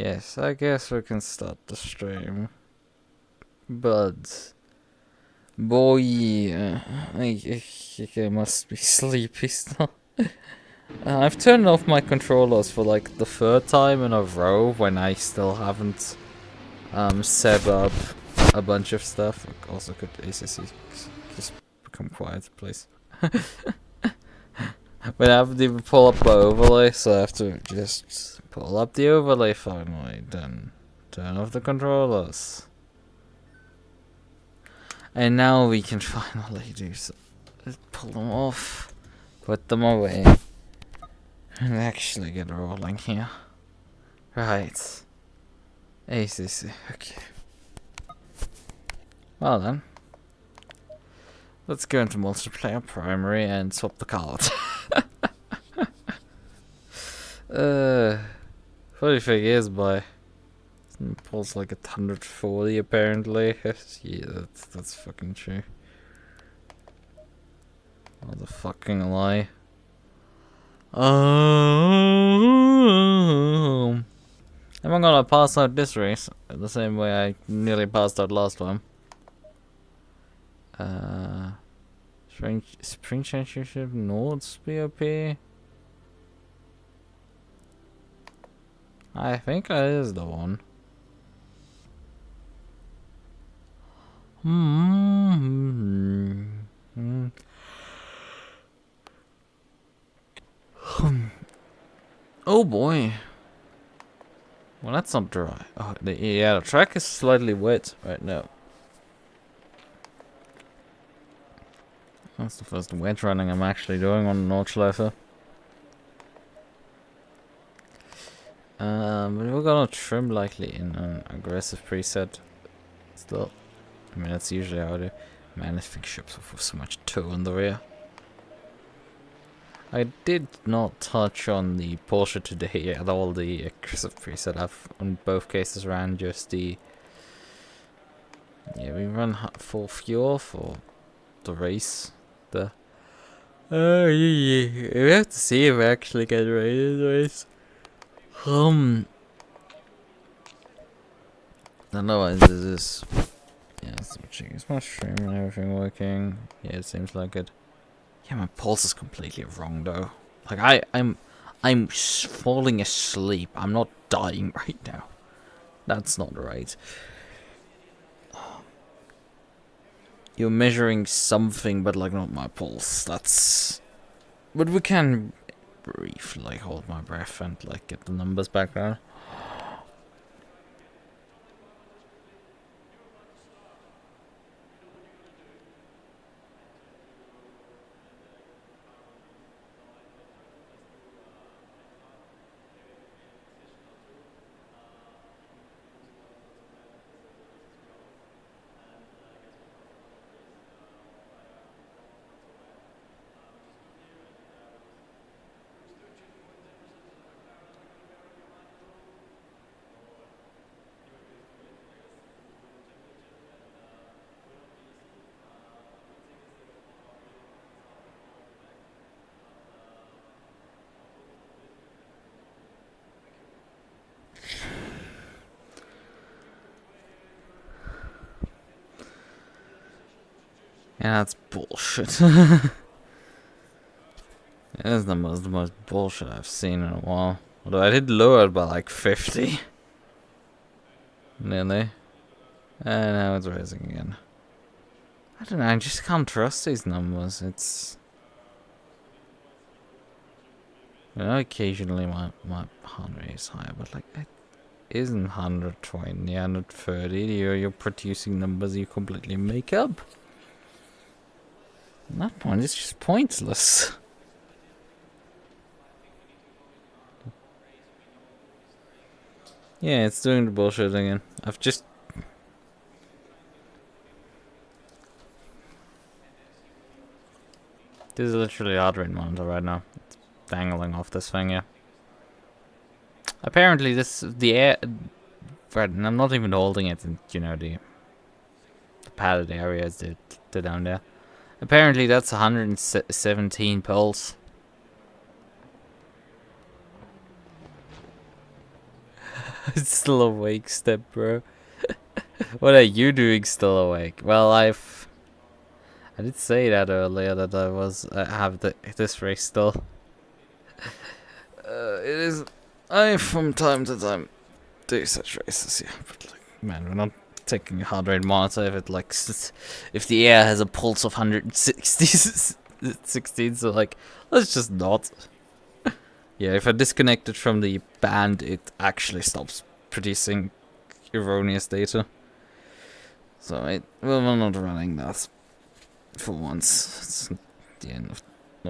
Yes, I guess we can start the stream. But boy, I must be sleepy still. I've turned off my controllers for like the third time in a row when I still haven't set up a bunch of stuff. Also, could ACC just become quiet, please? When I haven't even pulled up my overlay, so I have to just pull up the overlay finally, then turn off the controllers. And now we can finally do so. Pull them off, put them away, and actually get rolling here. Right. ACC, okay. Well then. Let's go into multiplayer primary and swap the card. Funny thing is, pulls like 140 apparently. Yeah, that's fucking true. What the fucking lie. Am I gonna pass out this race the same way I nearly passed out last time? Spring Championship Nords BOP. I think that is the one. Oh boy. Well, that's not dry. Oh, yeah, the track is slightly wet right now. That's the first wet running I'm actually doing on Nordschleife. But we're gonna trim likely in an aggressive preset. Still, I mean that's usually how I do. Man, this thing ships off with so much toe in the rear. I did not touch on the Porsche today at all. The aggressive preset I've on both cases ran just the. Yeah, we run full fuel for the race. Yeah. We have to see if we actually get ready in the race. Otherwise, this is. Yeah, let's check. Is my stream and everything working? Yeah, it seems like it. Yeah, my pulse is completely wrong though. Like I'm falling asleep. I'm not dying right now. That's not right. You're measuring something, but like not my pulse. That's. But we can briefly like hold my breath and like get the numbers back down. Yeah, that's bullshit. That's the most bullshit I've seen in a while. Although I did lower it by like 50. Nearly. And now it's rising again. I don't know, I just can't trust these numbers. It's. You know, occasionally my heart rate is higher, but like it isn't 120, 130. You're producing numbers you completely make up. At that point, it's just pointless. Yeah, it's doing the bullshit again. I've just. This is literally heart rate monitor right now. It's dangling off this thing, yeah. Apparently, the air. And I'm not even holding it in, you know, the padded areas they're down there. Apparently, that's 117 pulse. Still awake, step bro. What are you doing still awake? Well, I did say that earlier that I have this race still. It is. I from time to time do such races, yeah. But like, man, we're not taking a heart rate monitor if it like if the air has a pulse of 116, so like let's just not. Yeah, if I disconnect it from the band, it actually stops producing erroneous data. So we're not running that for once. It's not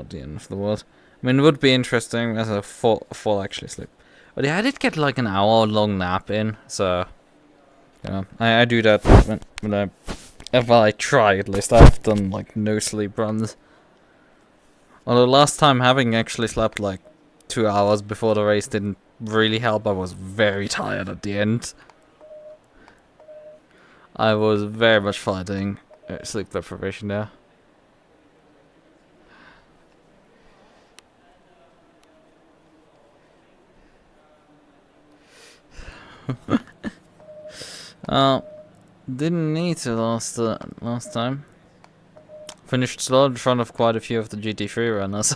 the end of the world. I mean, it would be interesting as a fall actually sleep. But yeah, I did get like an hour-long nap in, so yeah, I do that if I try at least. I've done like no sleep runs. Although last time having actually slept like 2 hours before the race didn't really help. I was very tired at the end. I was very much fighting sleep deprivation there. Didn't need to last time. Finished slow in front of quite a few of the GT3 runners.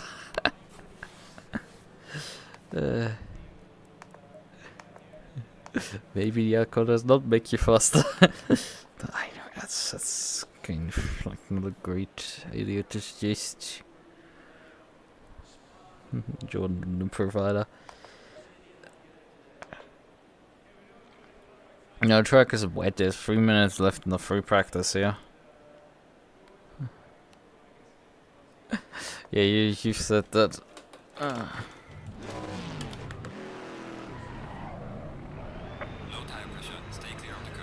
Maybe the alcohol does not make you faster. But I know that's kind of like not a great idea to suggest. Jordan, the provider. No, track is wet. There's 3 minutes left in the free practice here. Yeah, you said that.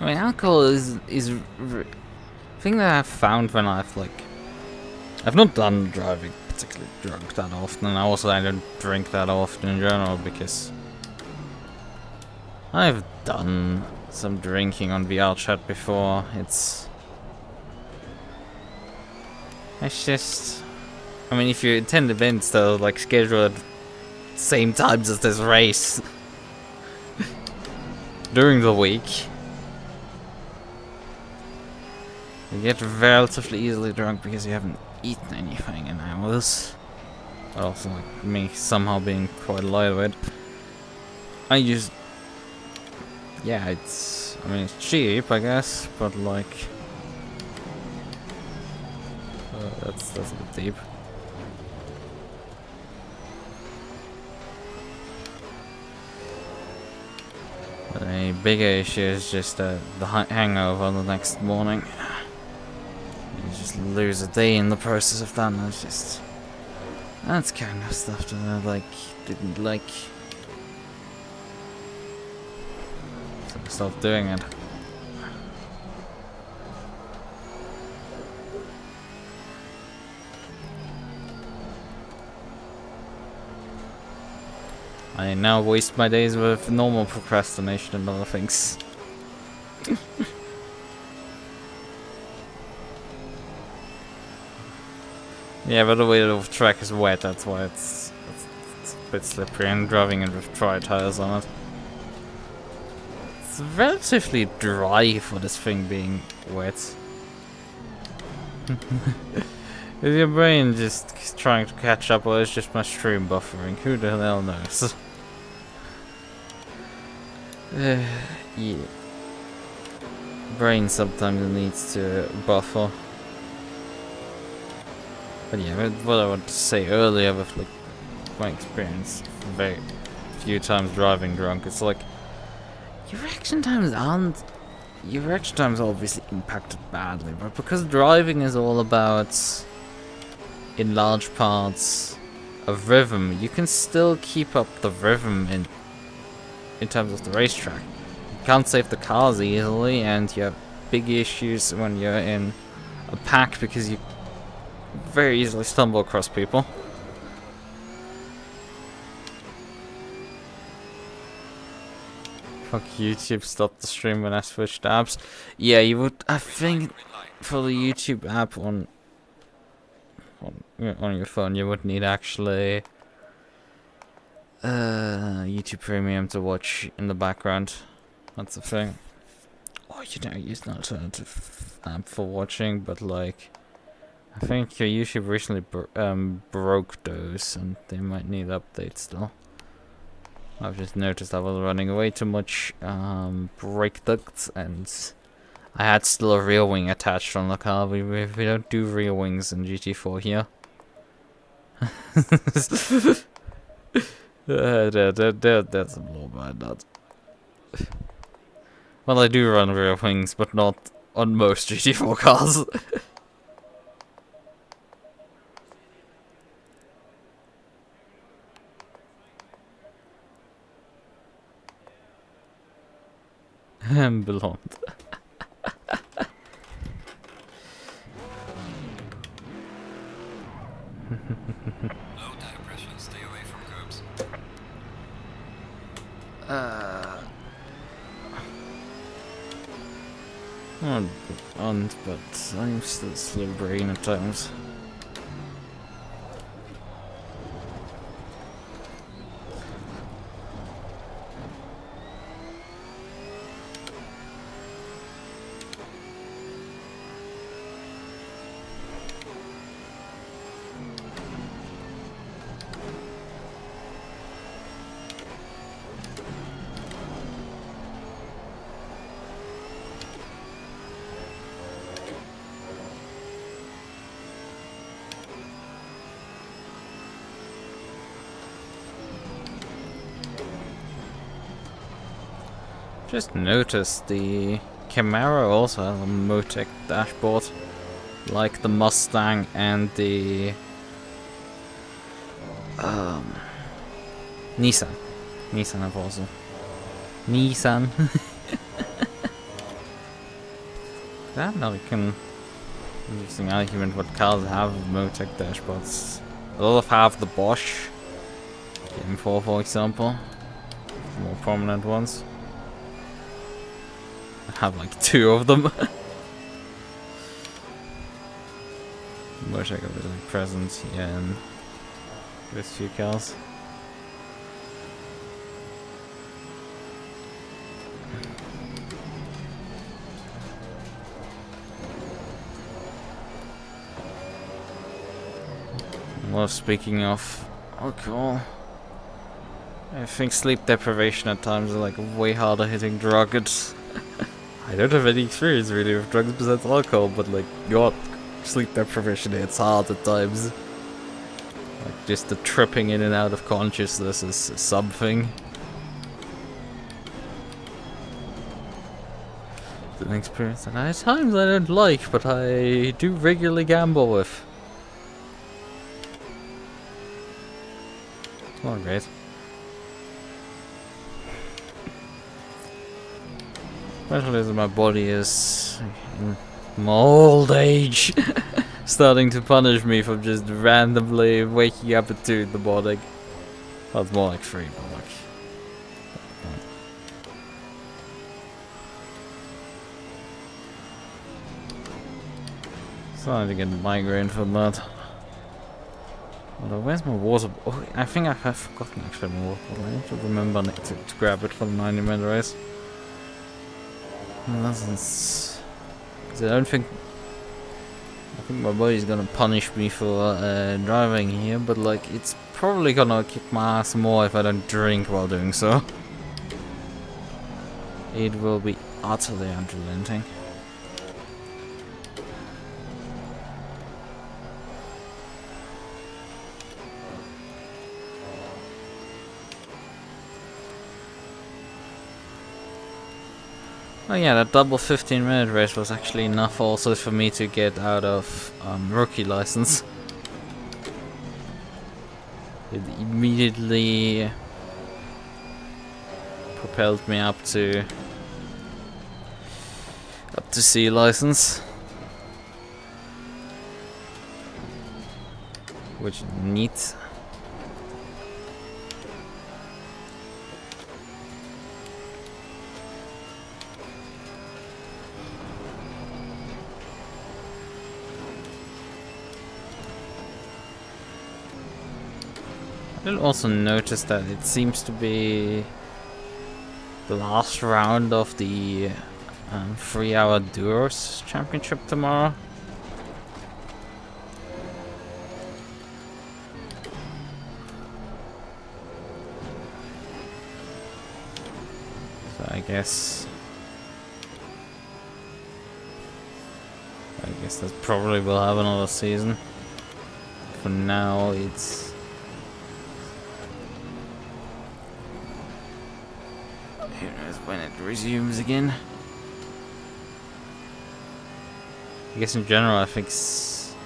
I mean, alcohol is thing that I've found when I've not done driving particularly drunk that often, and also I don't drink that often in general because I've done some drinking on VR chat before. It's just, I mean, if you attend events that are like scheduled at the same times as this race during the week, you get relatively easily drunk because you haven't eaten anything in hours. But also, like me somehow being quite lightweight, yeah, I mean, it's cheap, I guess, but like, that's a bit deep. But a bigger issue is just the hangover the next morning. You just lose a day in the process of that, and that's kind of stuff that I didn't like. So I stopped doing it. I now waste my days with normal procrastination and other things. Yeah, but the way the track is wet, that's why it's a bit slippery, and driving it with dry tires on it. It's relatively dry for this thing being wet. Is your brain just trying to catch up, or is it just my stream buffering? Who the hell knows? Yeah. Brain sometimes needs to buffer. But yeah, what I wanted to say earlier with like my experience very few times driving drunk, it's like your reaction times are obviously impacted badly, but because driving is all about, in large parts, of rhythm, you can still keep up the rhythm in terms of the racetrack. You can't save the cars easily, and you have big issues when you're in a pack because you very easily stumble across people. Fuck YouTube, stop the stream when I switch apps. Yeah, you would, I think, for the YouTube app on your phone, you would need actually YouTube Premium to watch in the background. That's the thing. Oh, you know, use an alternative app for watching, but like, I think YouTube recently broke those, and they might need updates still. I've just noticed I was running way too much brake ducts, and I had still a rear wing attached on the car. We don't do rear wings in GT4 here. That's a blow by that. Well, I do run rear wings, but not on most GT4 cars. Blonde. Low tire pressure, stay away from curbs. But I'm still slow brain at times. Just noticed the Camaro also has a Motec dashboard, like the Mustang and the Nissan. Nissan have also. Nissan. That interesting argument what cars have Motec dashboards. A lot of have the Bosch. The M4 for example. The more prominent ones. I have like 2 of them. Motec are really present here in those few cars. Well, speaking of alcohol, I think sleep deprivation at times is like way harder hitting drugs. I don't have any experience really with drugs besides alcohol, but like, God, sleep deprivation hits hard at times. Like, just the tripping in and out of consciousness is something. It's an experience that at times I don't like, but I do regularly gamble with. It's not great. Especially as my body is in my old age starting to punish me for just randomly waking up at 2 in the morning. Well, it's more like 3, but like... Starting to get a migraine from that. Although, where's my water? Oh, I think I have forgotten actually my water bottle. I need to remember to grab it for the 90-minute race. Well, that's... I think my body's gonna punish me for driving here, but like it's probably gonna kick my ass more if I don't drink while doing so. It will be utterly unrelenting. Oh yeah, that double 15-minute race was actually enough also for me to get out of rookie license. It immediately propelled me up to C license, which is neat. I did also notice that it seems to be the last round of the 3-hour Duos Championship tomorrow. So I guess that probably will have another season. For now, it's who knows when it resumes again. I guess in general, I think if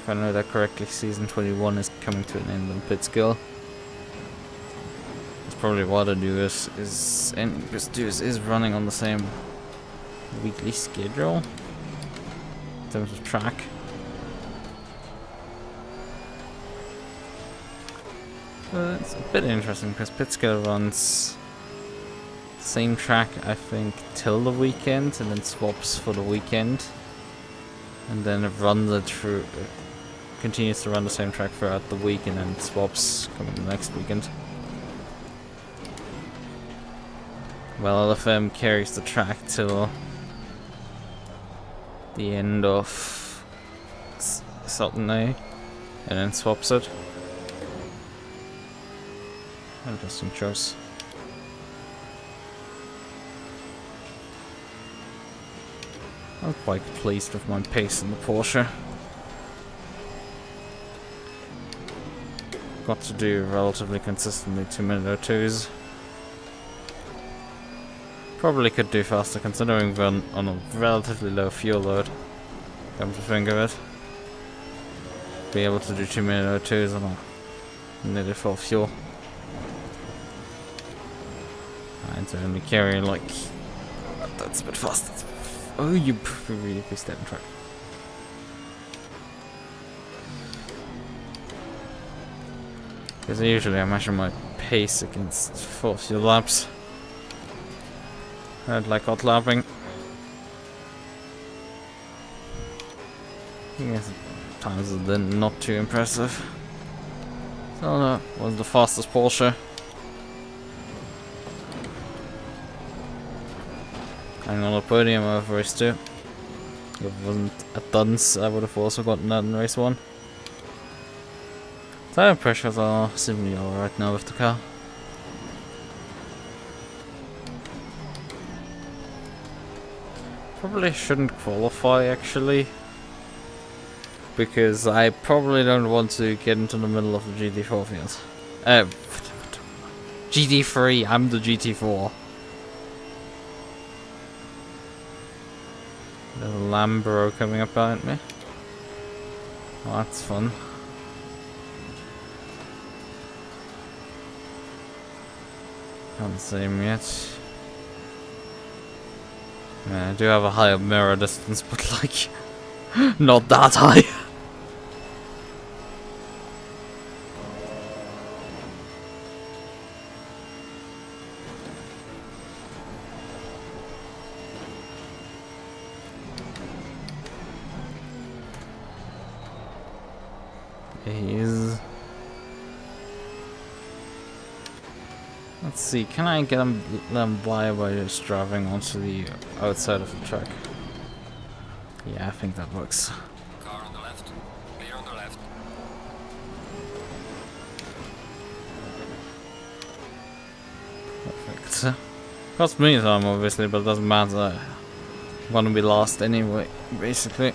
I know that correctly, season 21 is coming to an end on Pitskill. That's probably what I do is ending because Duos is running on the same weekly schedule in terms of track. It's a bit interesting because Pitskill runs the same track, I think, till the weekend, and then swaps for the weekend, and then it runs it through, continues to run the same track throughout the week, and then swaps coming the next weekend. Well, LFM carries the track till the end of Saturday, and then swaps it. Interesting choice. I'm quite pleased with my pace in the Porsche. Got to do relatively consistently 2-minute O2s. Probably could do faster considering we're on a relatively low fuel load. Come to think of it. Be able to do 2-minute O2s on a nearly full fuel. And to only carry like that's a bit fast. Oh, you really pissed that in track. Because usually I measure my pace against full fuel laps. I'd like hot lapping. Yes, times are then not too impressive. So that was the fastest Porsche. I'm on a podium over race 2. If it wasn't a dunce, I would have also gotten that in race 1. Tire pressures are seemingly alright now with the car. Probably shouldn't qualify actually, because I probably don't want to get into the middle of the GT4 field. GT3, I'm the GT4. There's a Lambro coming up behind me. Oh, that's fun. Can't see him yet. Yeah, I do have a higher mirror distance, but like, not that high. Let's see, can I get them by just driving onto the outside of the track? Yeah, I think that works. Car on the left. Clear on the left. Perfect. Cost me time obviously, but it doesn't matter. I'm gonna be lost anyway, basically.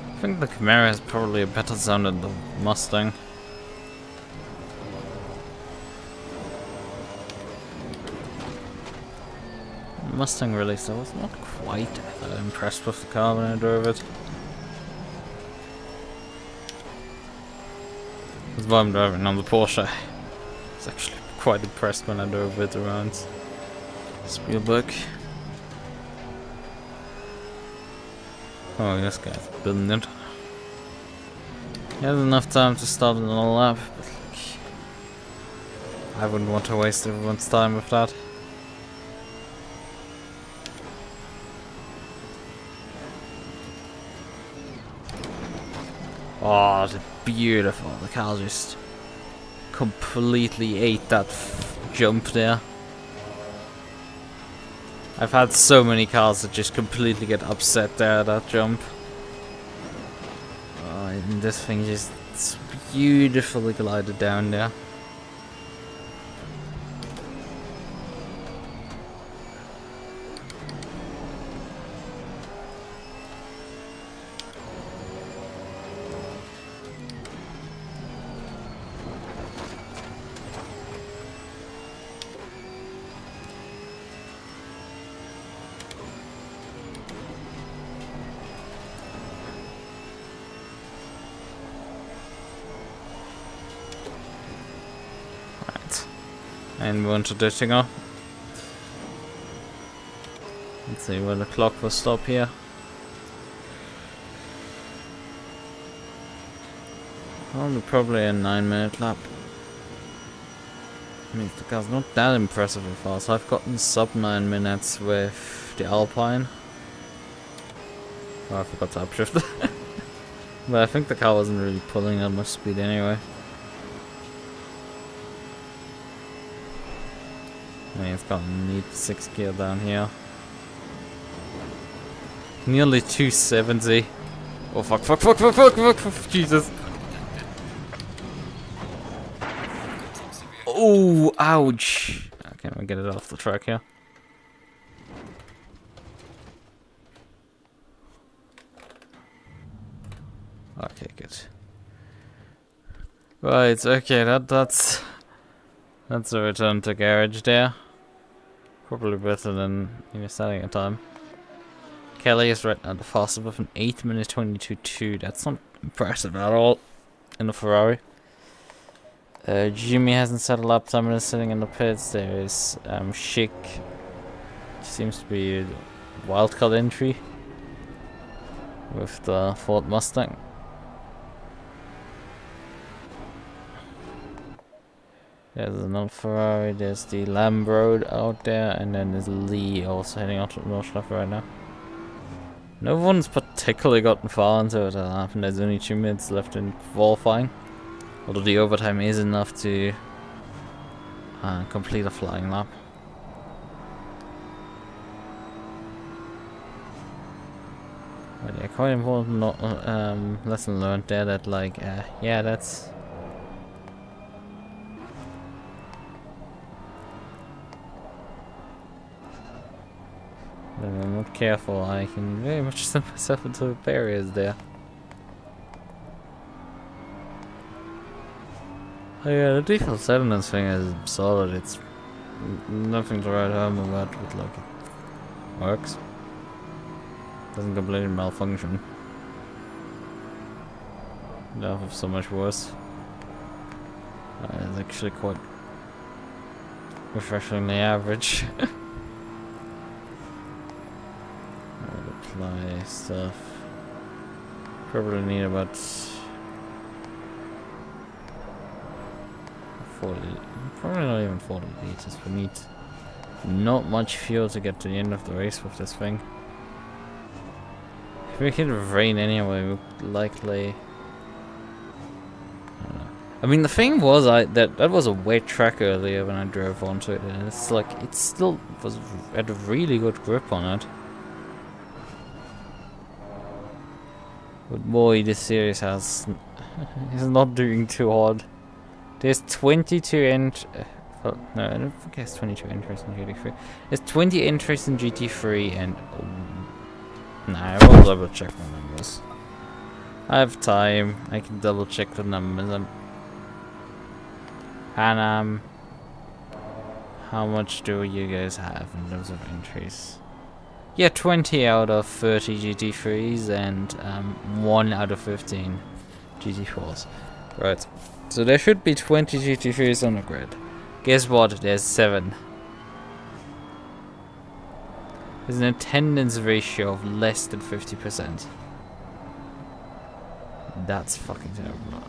I think the Camaro has probably a better sound than the Mustang. Mustang release, I was not quite that impressed with the car when I drove it. That's why I'm driving on the Porsche. I was actually quite impressed when I drove it around Spielberg. Oh, this guy's building it. He has enough time to start another lap, but like, I wouldn't want to waste everyone's time with that. Oh, they're beautiful. The car just completely ate that jump there. I've had so many cars that just completely get upset there at that jump. Oh, and this thing just beautifully glided down there. And we're into Dittinger. Let's see where the clock will stop here. Only probably a 9-minute lap. I mean, the car's not that impressively fast. I've gotten sub 9 minutes with the Alpine. Oh, I forgot to upshift. But I think the car wasn't really pulling that much speed anyway. I mean, it's got a neat 6 gear down here. Nearly 270. Oh fuck, Jesus. Oh, ouch. Okay, we'll get it off the track here. Okay, good. Right, okay, that's a return to garage there. Probably better than starting a time. Kelly is right now the fastest with an 8 minute 22.2. That's not impressive at all in the Ferrari. Jimmy hasn't set a lap time and is sitting in the pits. There is Schick. Seems to be a wildcard entry with the Ford Mustang. There's another Ferrari, there's the Lambrode out there, and then there's Lee also heading out to Nordschleife right now. No one's particularly gotten far into it, and there's only 2 minutes left in qualifying. Although the overtime is enough to complete a flying lap. But yeah, quite important lesson learned there that yeah, that's... If I'm not careful, I can very much send myself into barriers there. Oh yeah, the default settings thing is solid. It's nothing to write home about, but like it works. Doesn't completely malfunction. That was so much worse. It's actually quite refreshingly average. Apply stuff. Probably need about 40, probably not even 40 liters. We need not much fuel to get to the end of the race with this thing. If we hit rain anyway, we would likely... I don't know. I mean, the thing was, that was a wet track earlier when I drove onto it, and it's like, it still had a really good grip on it. But boy, this series is not doing too hard. There's 22 no, I don't think there's 22 entries in GT3. There's 20 entries in GT3 and... Nah, I will double check the numbers. I have time, I can double check the numbers. PanAm, how much do you guys have in terms of entries? Yeah, 20 out of 30 GT3s and 1 out of 15 GT4s. Right, so there should be 20 GT3s on the grid. Guess what? There's 7. There's an attendance ratio of less than 50%. That's fucking terrible.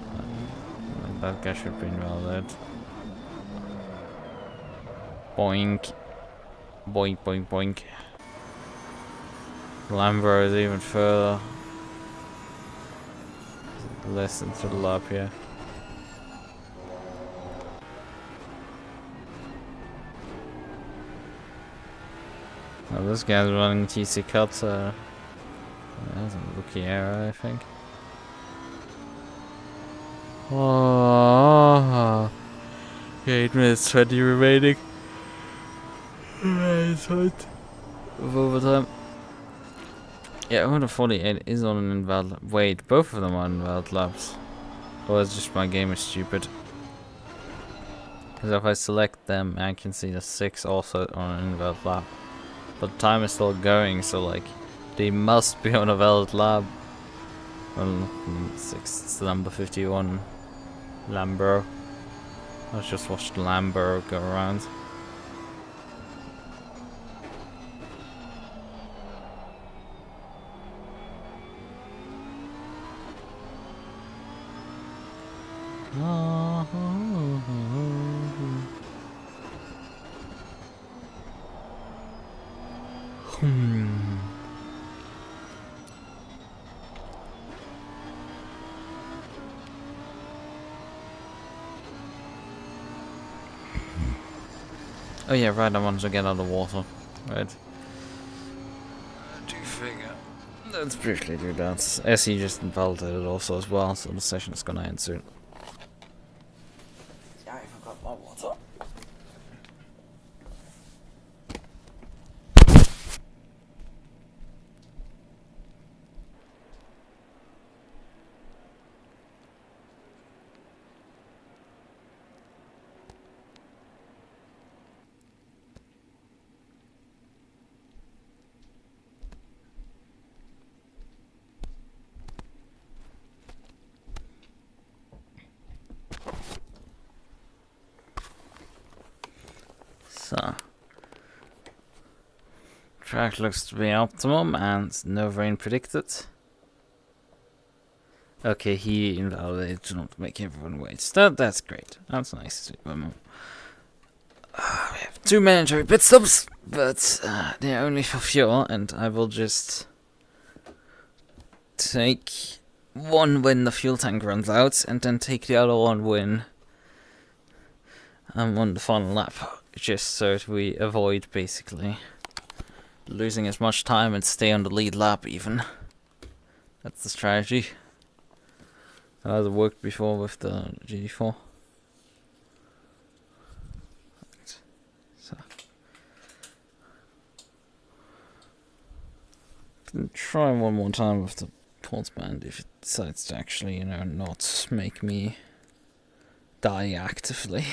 That guy should be invalid. Boink. Boink, boink, boink. Lambo is even further. Less than to the lap here. Oh, this guy's running TC cuts. That's a rookie error, I think. Oh, 8 minutes 20 remaining. It's hot. Of overtime. Yeah, 148 is on an invalid lap. Wait, both of them are invalid laps. Or it's just my game is stupid. Because if I select them, I can see the 6 also on an invalid lap. But the time is still going, so like, they must be on a valid lap. Well, 6, it's the number 51. Lambo. Let's just watch the Lambo go around. Oh yeah, right, I wanted to get out of water. Right. Do figure. Let's briefly do that. SE just invalidated also as well, so the session is gonna end soon. Yeah, I forgot my water. So, track looks to be optimum and no rain predicted. Okay, he invalidated to not make everyone wait. That's great. That's nice. We have 2 mandatory pit stops, but they're only for fuel, and I will just take one when the fuel tank runs out, and then take the other one when I'm on the final lap. Just so that we avoid basically losing as much time and stay on the lead lap even. That's the strategy. That has worked before with the GT4. So can try one more time with the pulse band if it decides to actually, not make me die actively.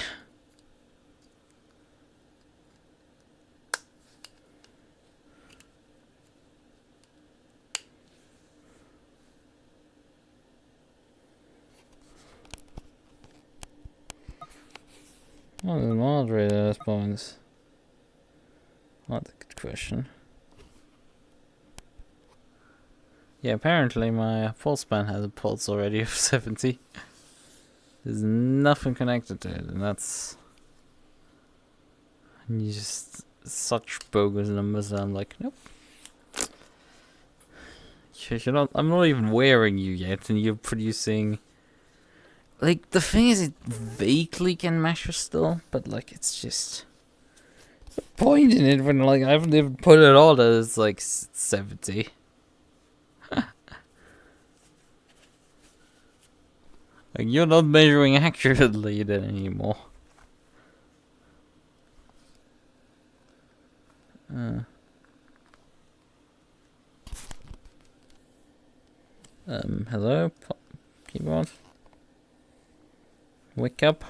Oh, the moderator responds. That's a good question. Yeah, apparently my pulse band has a pulse already of 70. There's nothing connected to it, and that's just such bogus numbers that I'm like, nope. I'm not even wearing you yet, and you're producing. Like, the thing is, it vaguely can measure still, but, like, it's just the point in it when, like, I haven't even put it on that it's, like, 70. Like, you're not measuring accurately then anymore. Hello? Keyboard? Wake up.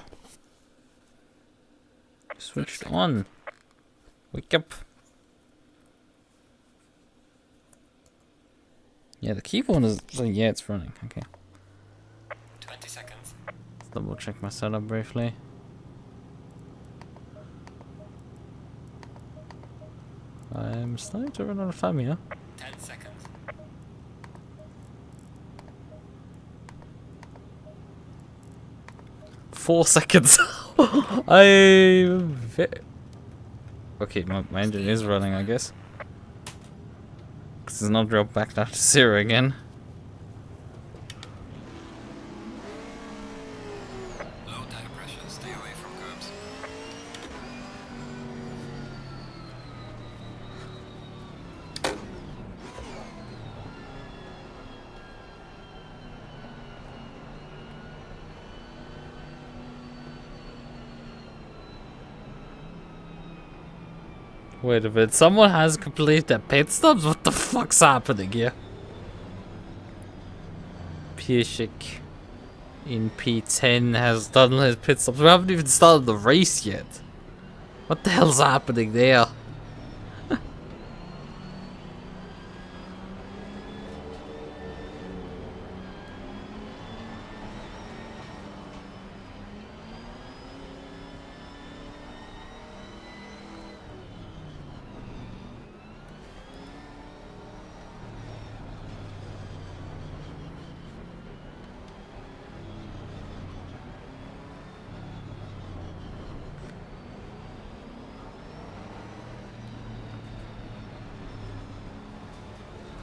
Switched on. Wake up. Yeah, the keyboard is... yeah, it's running. Okay. 20 seconds. Let's double check my setup briefly. I'm starting to run out of time here. 10 seconds. 4 seconds. Okay, my engine is running, I guess. Because it's not dropped back down to 0 again. Low tire pressure, stay away from curbs. Wait a minute, someone has completed their pit stops? What the fuck's happening here? Pieszek in P10 has done his pit stops. We haven't even started the race yet. What the hell's happening there?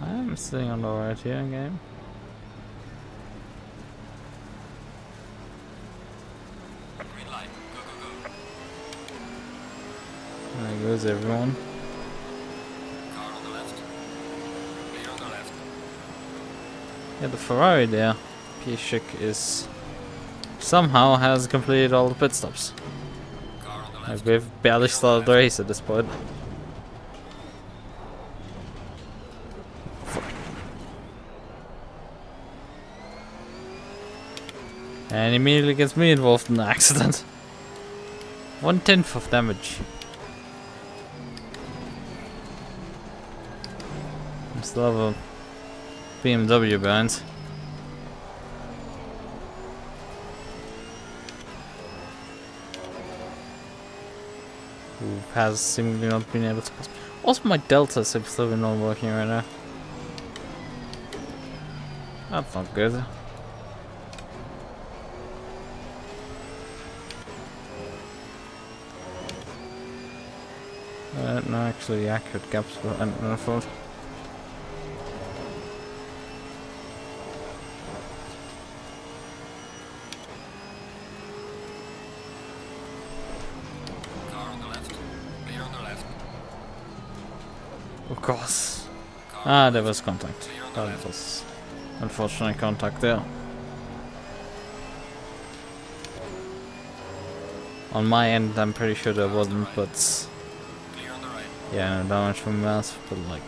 I'm sitting on the right here game. Green light, go, go, go. There goes everyone. Car on the left. Clear on the left. Yeah, the Ferrari there. Pieszek is somehow has completed all the pit stops. Car on the Like left. we've barely started the race at this point. And immediately gets me involved in the accident. 1/10 of damage. I still have a BMW behind. Who has seemingly not been able to pass. Also, my deltas have still been not working right now. That's not good. No, actually, accurate gaps were unfold. Car on the left. Clear on the left. Of course. Car Ah, on the there left. was contact. Clear on the That left. was unfortunate contact there. On my end, I'm pretty sure there wasn't, but Clear on the right. yeah, no damage from Mels. But like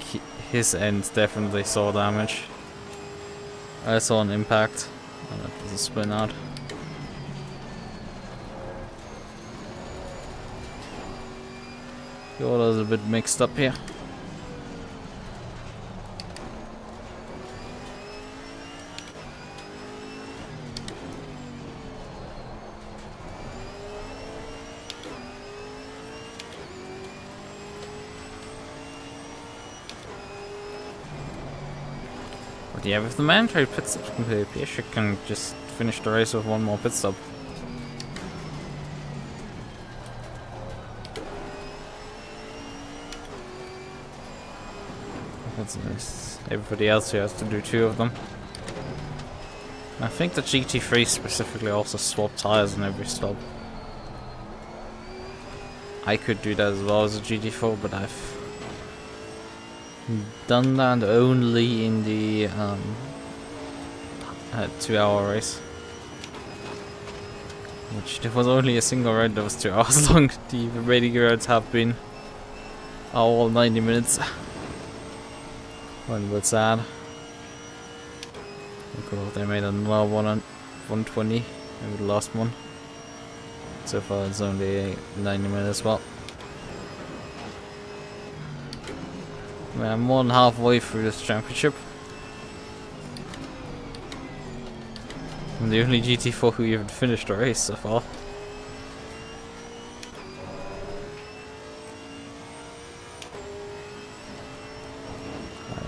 his end definitely saw damage. I saw an impact, and it was a spin out. The order's a bit mixed up here. But yeah, with the mandatory pit stops completed, Pieszek can just finish the race with one more pit stop. That's nice. Everybody else here has to do 2 of them. I think the GT3 specifically also swapped tires on every stop. I could do that as well as a GT4, but I've done that only in the 2-hour race. Which there was only a single ride that was 2 hours long. The remaining rides have been all 90 minutes. One bit sad. Cool, they made another one on 120, maybe the last one. So far it's only 90 minutes as well. We're more than halfway through this championship. I'm the only GT4 who even finished the race so far.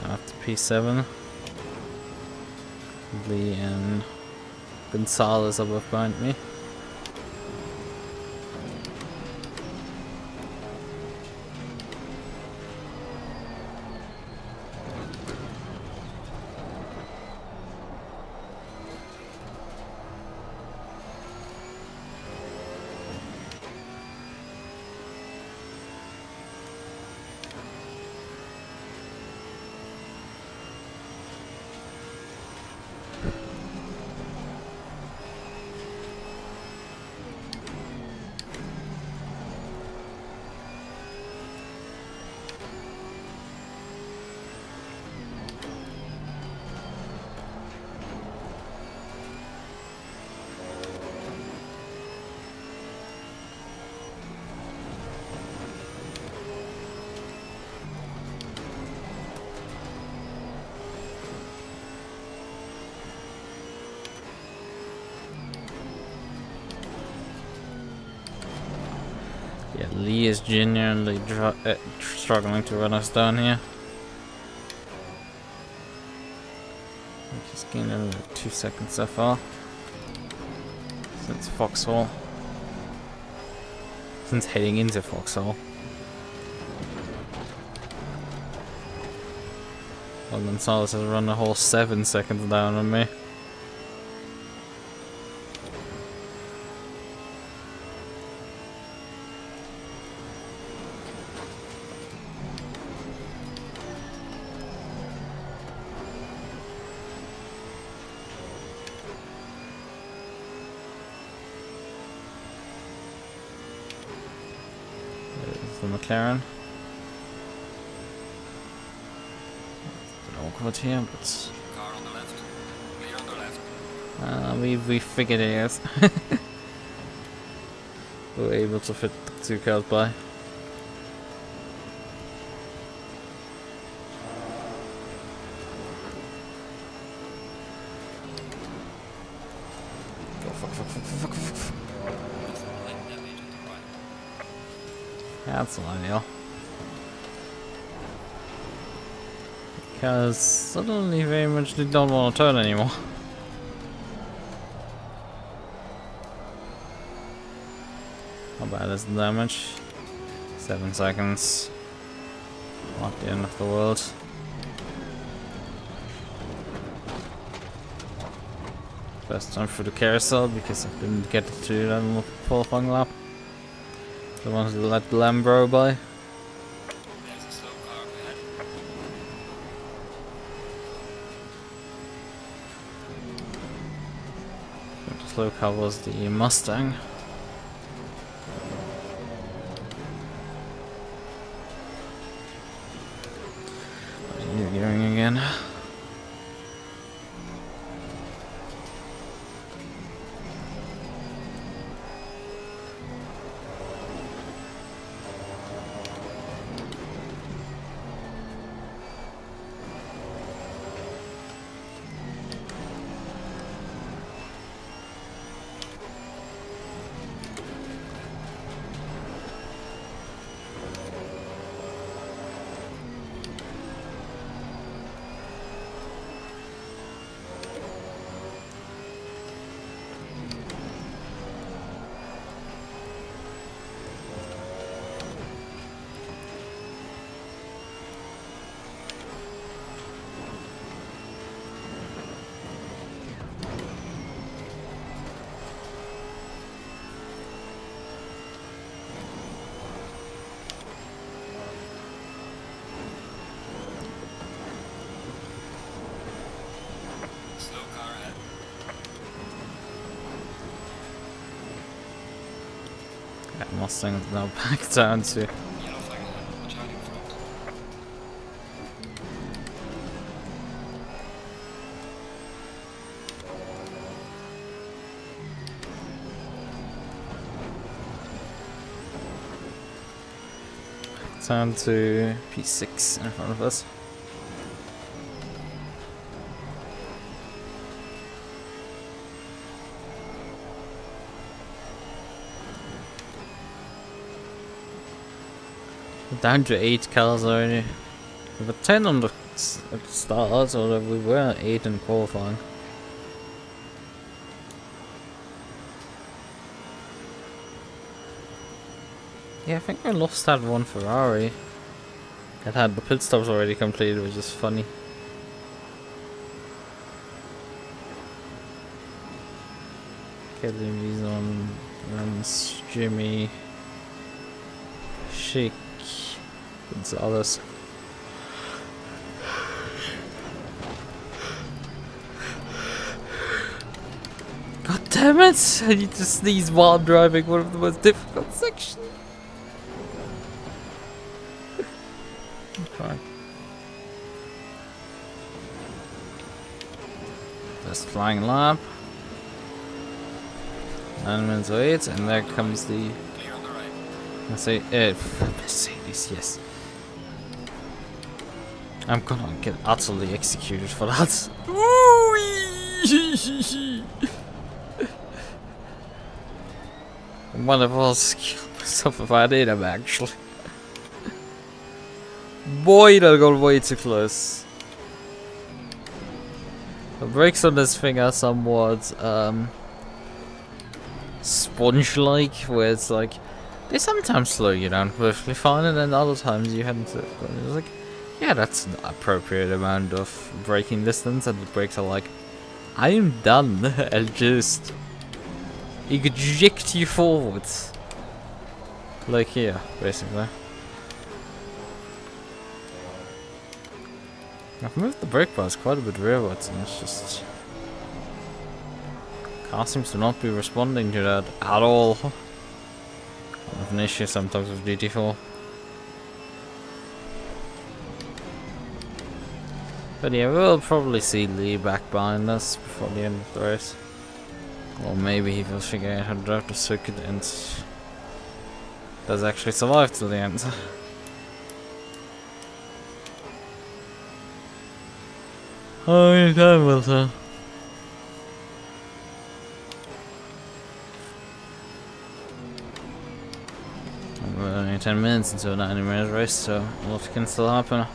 After P7. Lee and Gonzalez are both behind me. Yeah, Lee is genuinely struggling to run us down here. We just gained another 2 seconds so far. Since Foxhole. Since heading into Foxhole. Well, Gonzalez has run a whole 7 seconds down on me. There's the McLaren. Awkward here, but Car on the left. Clear on the left. we figured it out. We were able to fit the 2 cars by. Oh, fuck. Light damage on the right. That's not ideal. Because suddenly very much they don't want to turn anymore. How bad is the damage? 7 seconds. Not the end of the world. First time for the carousel because I didn't get to do that on the qualifying lap. I wanted to let the Lambro by. There's a slow car ahead. The slow car was the Mustang. What are you doing again? Slow car ahead. That Mustang is now back down to Yellow flag ahead. Watch out in front. P6 in front of us. We're down to 8 cars already. We were 10 on the start, so we were 8 in qualifying. Yeah, I think we lost that one Ferrari that had the pit stops already completed, which is funny. Kelly Vizon, Rams, Jimmy, Chic, Gonzalez. God damn it! I need to sneeze while I'm driving one of the most difficult sections. Fine. First flying lap. 9 minutes 08, and there comes the. Clear on the right. Mercedes, yes. I'm gonna get utterly executed for that. One of us killed Something I did him actually. Boy, that got way too close. The brakes on this thing are somewhat sponge-like, where it's like they sometimes slow you down perfectly fine, and then other times you hadn't. It's like, yeah, that's an appropriate amount of braking distance, and the brakes are like, I'm done. I'll just eject you forwards, like here, basically. I've moved the brake bars quite a bit rearwards, and it's just... car seems to not be responding to that at all. I have an issue sometimes with GT4. But yeah, we'll probably see Lee back behind us before the end of the race. Or maybe he will figure out how to drive the circuit and does actually survive till the end. Oh, time will tell. We're only 10 minutes into a 90-minute race, so a lot can still happen.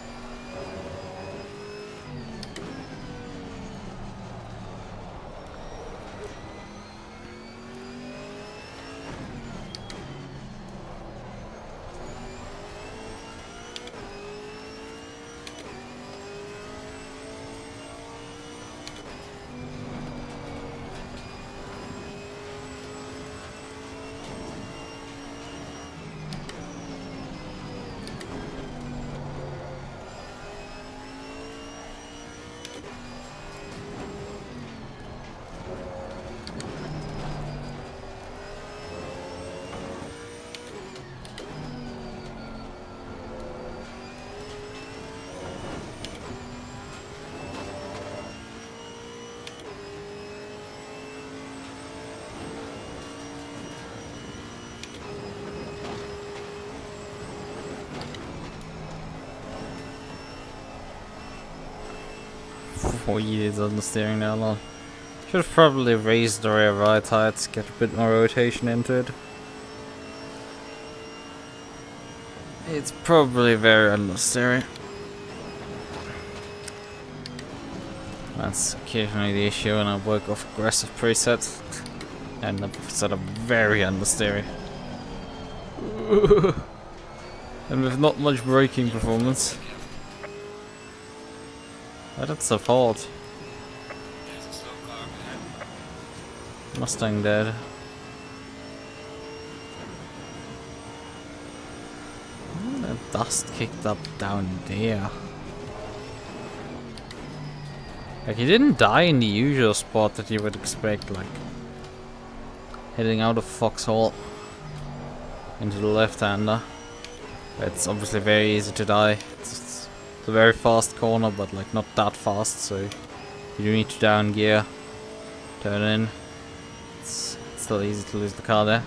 Oh, years on the steering now, lol. Should have probably raised the rear right tire to get a bit more rotation into it. It's probably very understeering. That's occasionally the issue when I work off aggressive presets. And the preset are very understeering. And with not much braking performance. That's the fault. There's a slow car behind. Mustang dead. That dust kicked up down there. Like, he didn't die in the usual spot that you would expect, like heading out of Foxhole into the left-hander. It's obviously very easy to die. It's a very fast corner, but like not that fast, so you do need to down gear, turn in. It's still easy to lose the car there.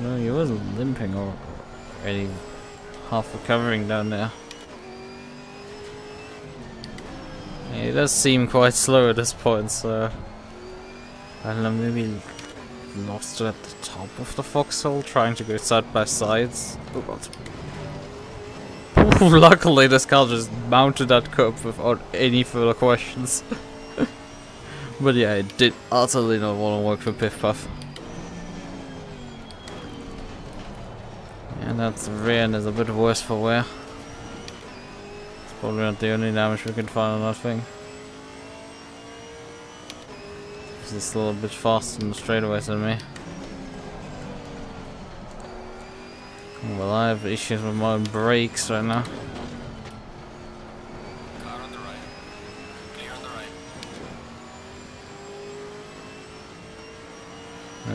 No, he was limping already, half recovering down there. Yeah, it does seem quite slow at this point, so I don't know, maybe lost it at the top of the foxhole, trying to go side by sides. Oh god. Luckily this car just mounted that curb without any further questions. But yeah, it did utterly not want to work for Piff Puff. And that's the rear end is a bit worse for wear. It's probably not the only damage we can find on that thing. It's still a bit faster in the straightaways than me. Well, I have issues with my brakes right now. Car on the right. Clear on the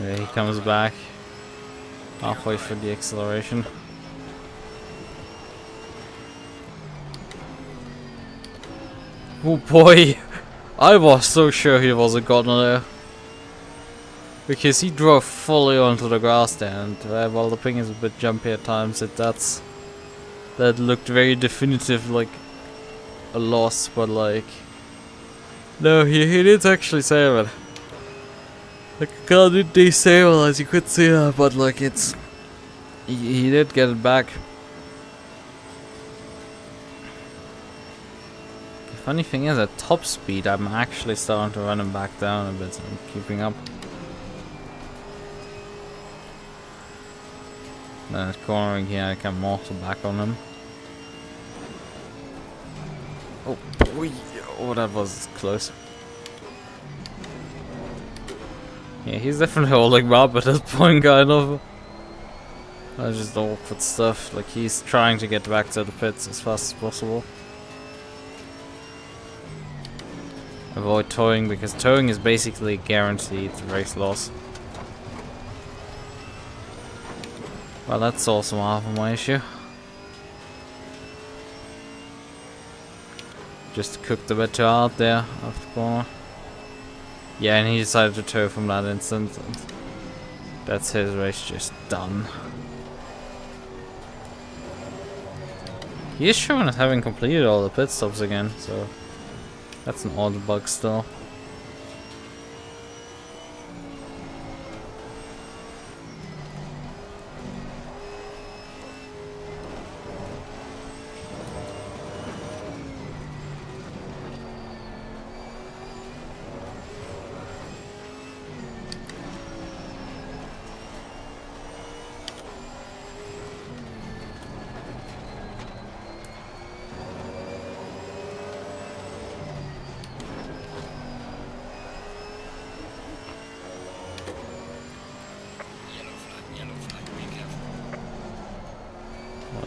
right. Okay, he comes back halfway through the acceleration. Oh boy! I was so sure he wasn't gonna there. Because he drove fully onto the grass there, and while the ping is a bit jumpy at times, that looked very definitive, like a loss, but like no, he did actually save it. Like, I can't disable, as you could see, but like it's... He did get it back. The funny thing is, at top speed, I'm actually starting to run him back down a bit, so I'm keeping up. Then at cornering here, I can mortal back on him. Oh, oh, that was close. Yeah, he's definitely holding me up at this point, kind of. That's just awkward stuff. Like, he's trying to get back to the pits as fast as possible. Avoid towing, because towing is basically guaranteed race loss. Well, that's also half of my issue. Just cooked a bit too hard there off the corner. Yeah, and he decided to tow from that instant. And that's his race just done. He is showing as having completed all the pit stops again, so that's an odd bug still.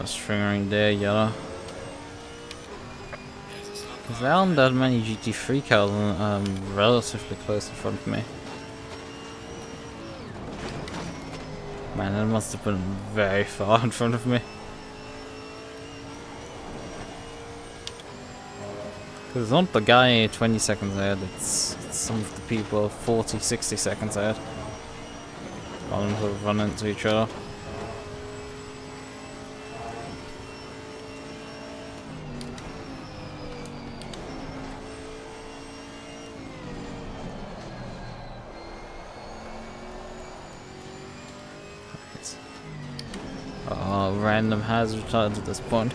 Triggering there, yellow. Because there aren't that many GT3 cars relatively close in front of me. Man, that must have been very far in front of me. Because it's not the guy 20 seconds ahead, it's some of the people 40, 60 seconds ahead. All of them sort of run into each other. Random has retired at this point.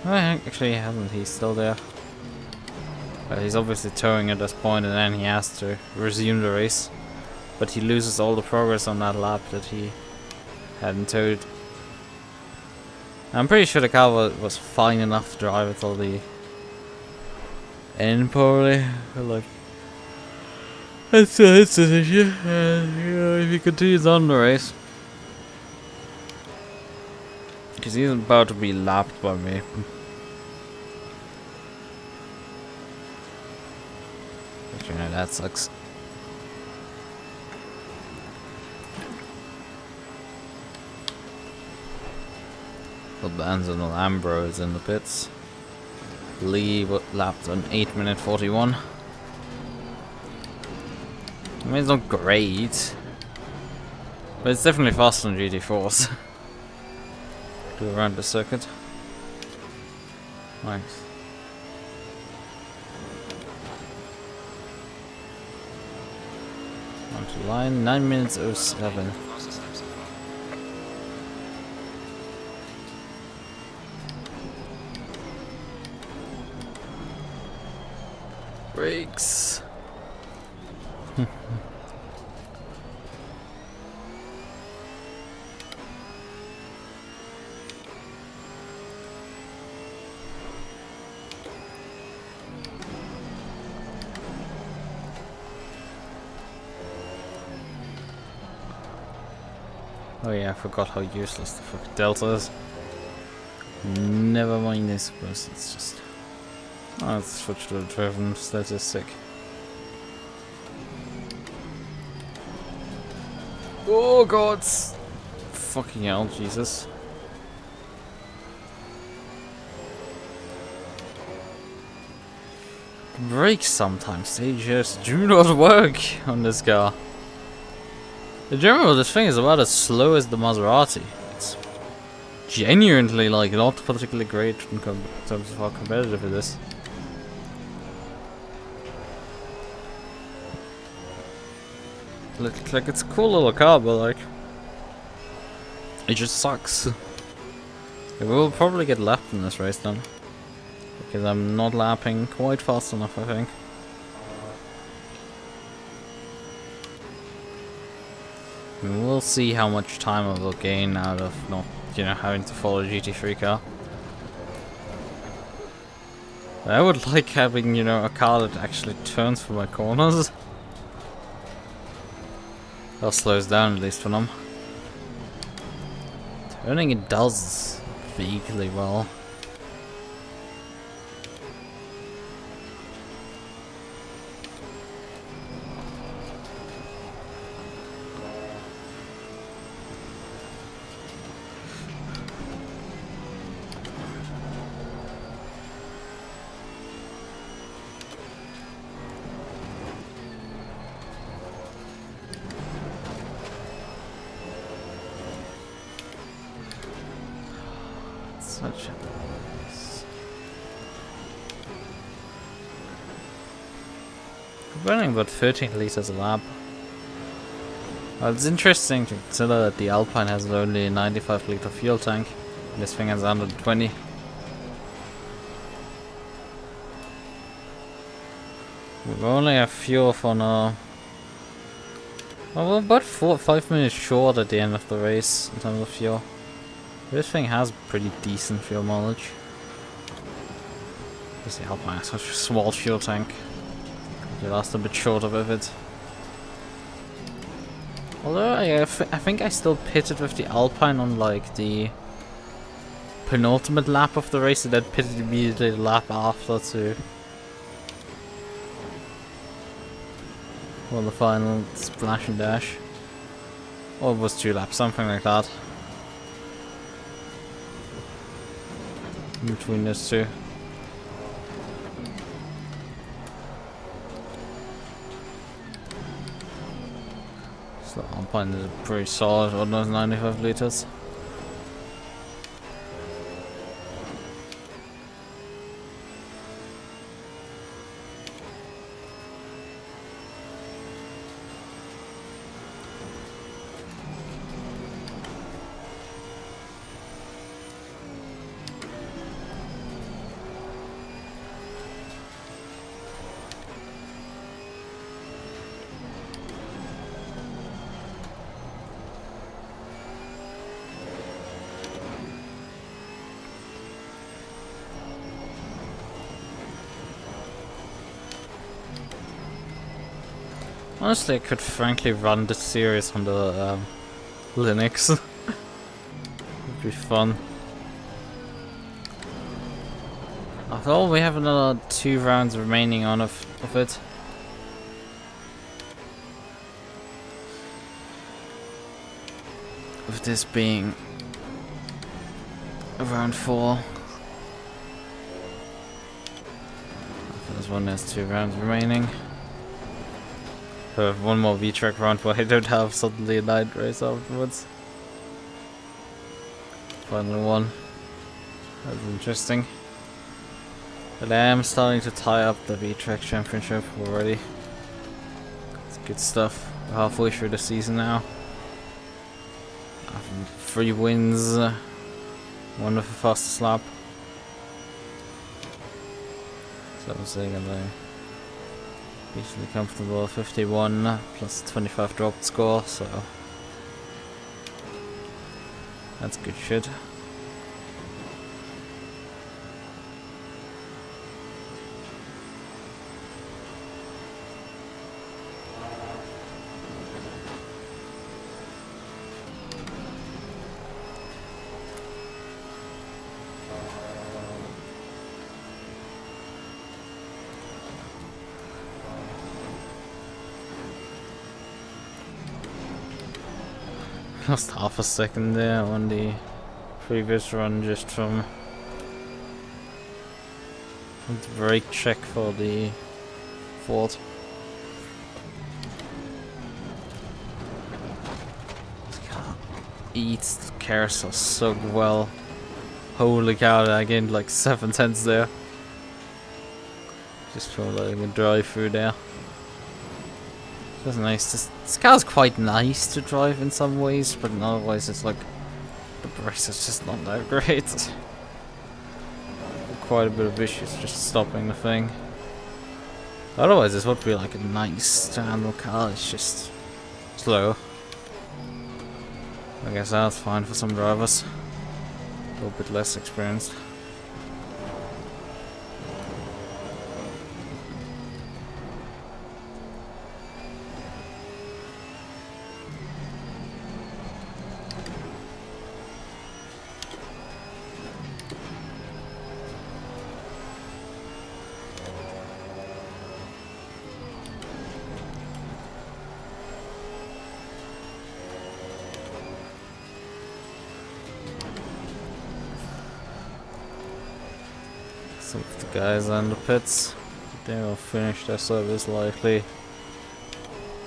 Oh, actually, he hasn't. He's still there. But he's obviously towing at this point, and then he has to resume the race. But he loses all the progress on that lap that he hadn't towed. I'm pretty sure the car was fine enough to drive until the end, probably. Like, that's an issue. If he continues on the race, because he's about to be lapped by me. But you know, that sucks. The Bands and the Lambro is in the pits. Lee lapped on 8 minute 41. I mean, it's not great, but it's definitely faster than GT4s. Do around the circuit. Nice. Onto line, 9 minutes 07. Brakes. Oh yeah, I forgot how useless the fucking Delta is. Never mind this, but it's just... Oh, let's switch to the driven statistic. Oh god! Fucking hell, Jesus. Brakes sometimes, they just do not work on this car. In general, this thing is about as slow as the Maserati. It's genuinely, like, not particularly great in terms of how competitive it is. Like it's a cool little car, but like it just sucks. We will probably get lapped in this race then, because I'm not lapping quite fast enough, I think. We'll see how much time I will gain out of not, having to follow a GT3 car. I would like having, a car that actually turns for my corners. That slows down at least for them. Turning it does vaguely well. Such a burning about 13 liters a lap. Well, it's interesting to consider that the Alpine has only a 95 liter fuel tank. This thing has 120. We only have fuel for now. Well, we're about 4 or 5 minutes short at the end of the race in terms of fuel. This thing has pretty decent fuel mileage. Because the Alpine has such a small fuel tank. You last a bit shorter with it. Although I think I still pitted with the Alpine on like the penultimate lap of the race, and then pitted immediately the lap after to the final splash and dash. Or it was 2 laps, something like that. Between those two. So Alpine is pretty solid on those 95 liters. Honestly, I could frankly run this series on the Linux. It'd be fun. After all, we have another 2 rounds remaining on of it. With this being round 4. There's 2 rounds remaining. I have 1 more V-Track round where I don't have suddenly a night race afterwards. Final one. That's interesting. But I am starting to tie up the V-Track championship already. It's good stuff. We're halfway through the season now. 3 wins. 1 with the fastest lap. So I'm saying easily comfortable 51 plus 25 dropped score, so that's good shit. Lost half a second there on the previous run just from the brake check for the Ford. This car eats the carousel so well. Holy cow, I gained like 7 tenths there. Just for letting it drive through there. That's nice. This car's quite nice to drive in some ways, but in other ways it's like the brakes is just not that great. Quite a bit of issues just stopping the thing. Otherwise this would be like a nice to handle car, it's just slow. I guess that's fine for some drivers. A little bit less experienced. Some of the guys in the pits, they will finish their service likely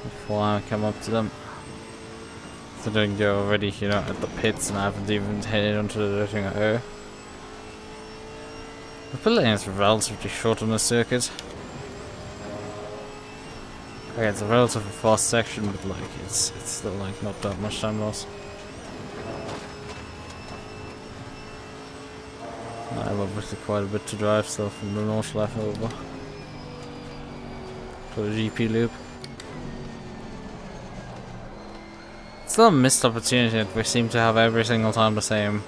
before I come up to them. Considering they're already, you know, at the pits and I haven't even headed onto the DerGeneralFluff. The pit lane is relatively short on the circuit. Okay, it's a relatively fast section, but like it's still like not that much time loss. I have obviously quite a bit to drive still from the Nordschleife over to the GP loop. It's still a missed opportunity that we seem to have every single time the same.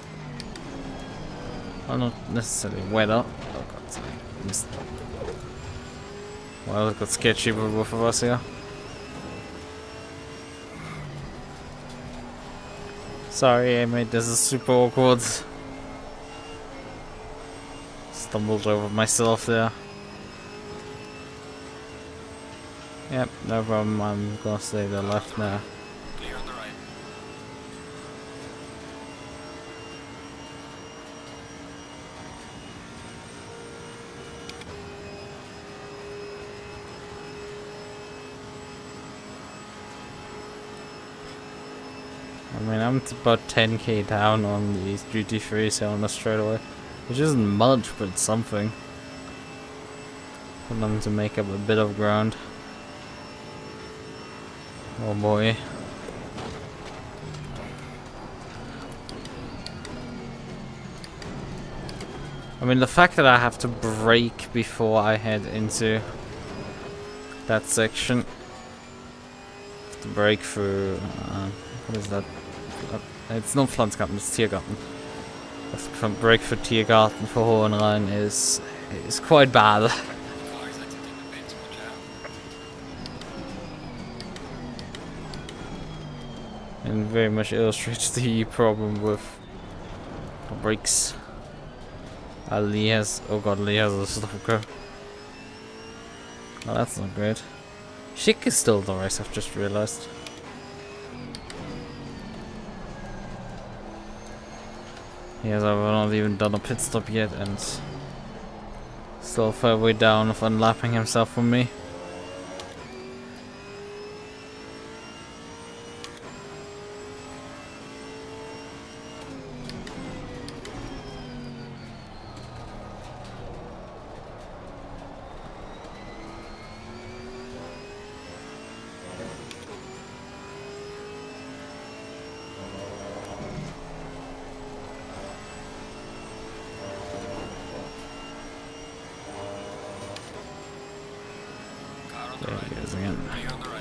Well, not necessarily weather. Oh god, sorry. Missed. Well, it got sketchy for both of us here. Sorry, I made this super awkward. Stumbled over myself there. Yep, no problem. I'm gonna stay to the left now. Clear on the right. I mean, I'm about 10k down on these GT3s on the straightaway, which isn't much, but it's something. For them to make up a bit of ground. Oh boy. I mean, the fact that I have to brake before I head into that section. To brake through, what is that? It's not Pflanzgarten, it's Tiergarten. From brake for Tiergarten for Hohenrhein is quite bad. Cars exiting the pits, watch out. And very much illustrates the problem with the brakes. Lee has, oh god, Lee has a stalker. Oh, that's not great. Schick is still the race, I've just realized. Yes, I've not even done a pit stop yet and still far way down of unlapping himself from me. There he is again. Clear on the right.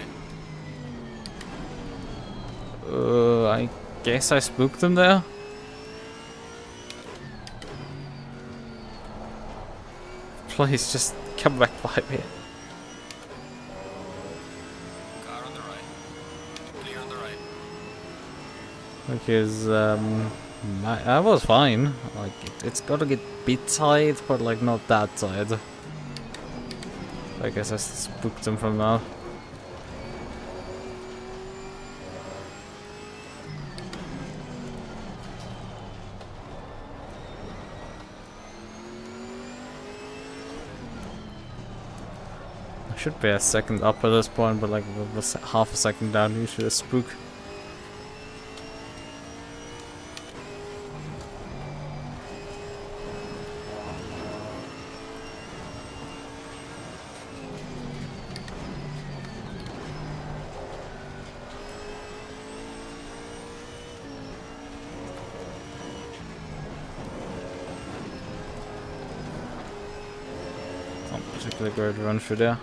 I guess I spooked him there. Please just come back by me. Car on the right. Clear on the right. Because I was fine. Like it's gotta get bit tight, but like not that tight. I guess I spooked him from now. I should be a second up at this point, but like half a second down, usually a spook. particularly great run through there.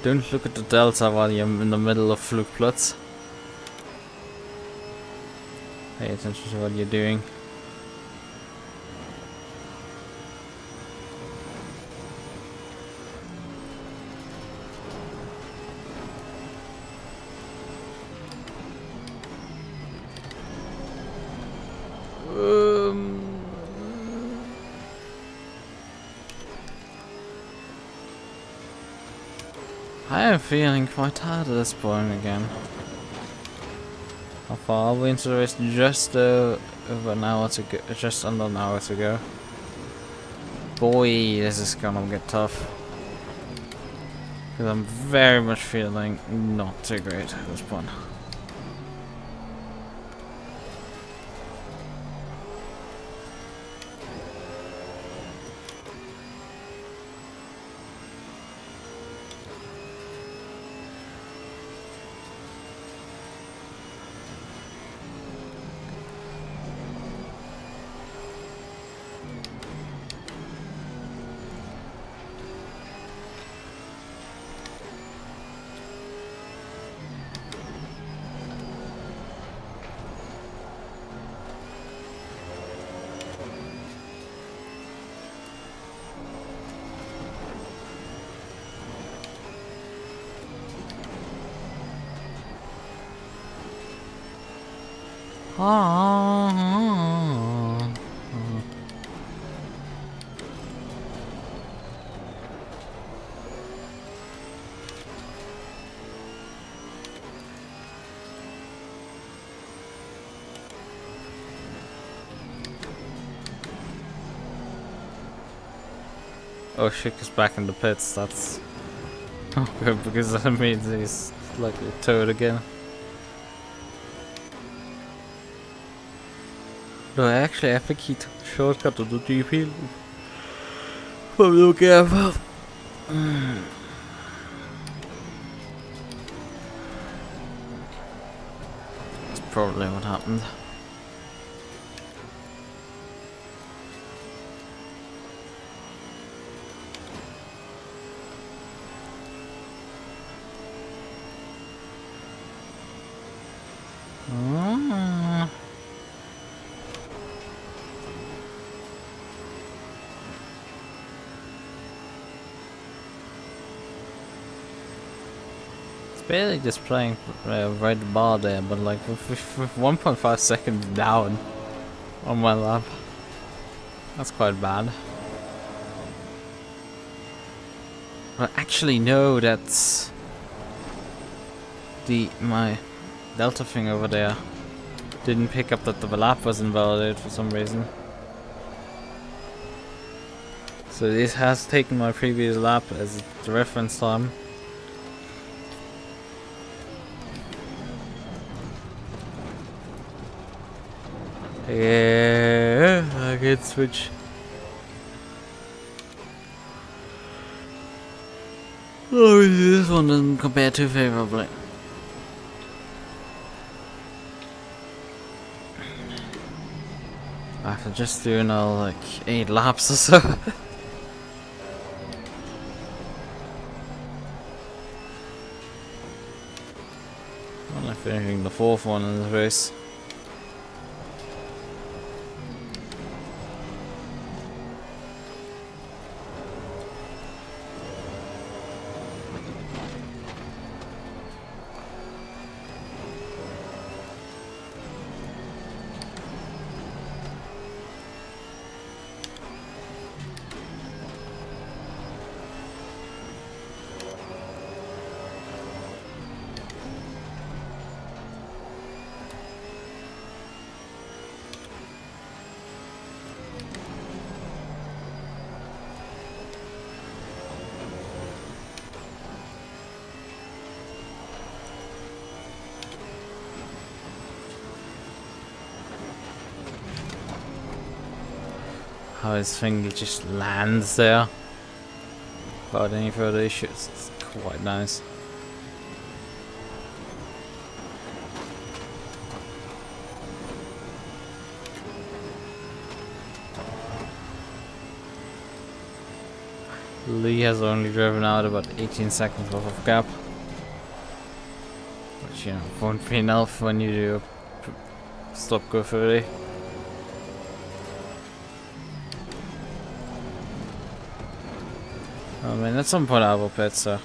Don't look at the delta while you're in the middle of Flugplatz. Pay attention to what you're doing. I am feeling quite tired at this point again. How far are we into the race? Just over an hour to go, just under an hour to go. Boy, this is gonna get tough. Because I'm very much feeling not too great at this point. Oh shit, he's back in the pits, that's good because that means he's likely towed again. No, actually I think he took the shortcut to the GP. But we'll get about. That's probably what happened. Barely just playing red bar there, but like with 1.5 seconds down on my lap. That's quite bad. But actually no, that's my delta thing over there didn't pick up that the lap was invalidated for some reason. So this has taken my previous lap as the reference time. Yeah, I can switch. Oh, this one doesn't compare too favorably. After just doing like 8 laps or so. I'm not finishing the 4th one in this race. how his thing just lands there without any further issues. It's quite nice. Lee has only driven out about 18 seconds worth of gap, which, you know, won't be enough when you do a stop go 30. I mean, at some point I will pit, so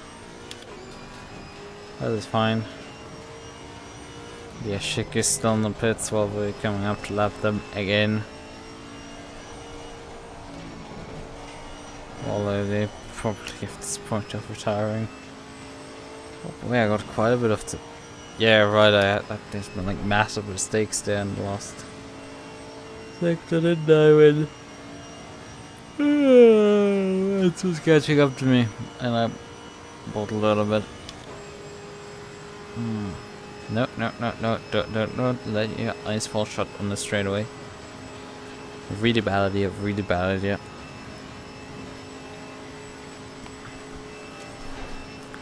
that is fine. The Ashik is still in the pits while we're coming up to lap them again. Although they probably get this point of retiring. Oh boy, I got quite a bit of the... Yeah, right, there's been like massive mistakes there in the last sector, didn't I, when... It was catching up to me, and I bottled a little bit. No, don't let your eyes fall shut on the straightaway. Really bad idea.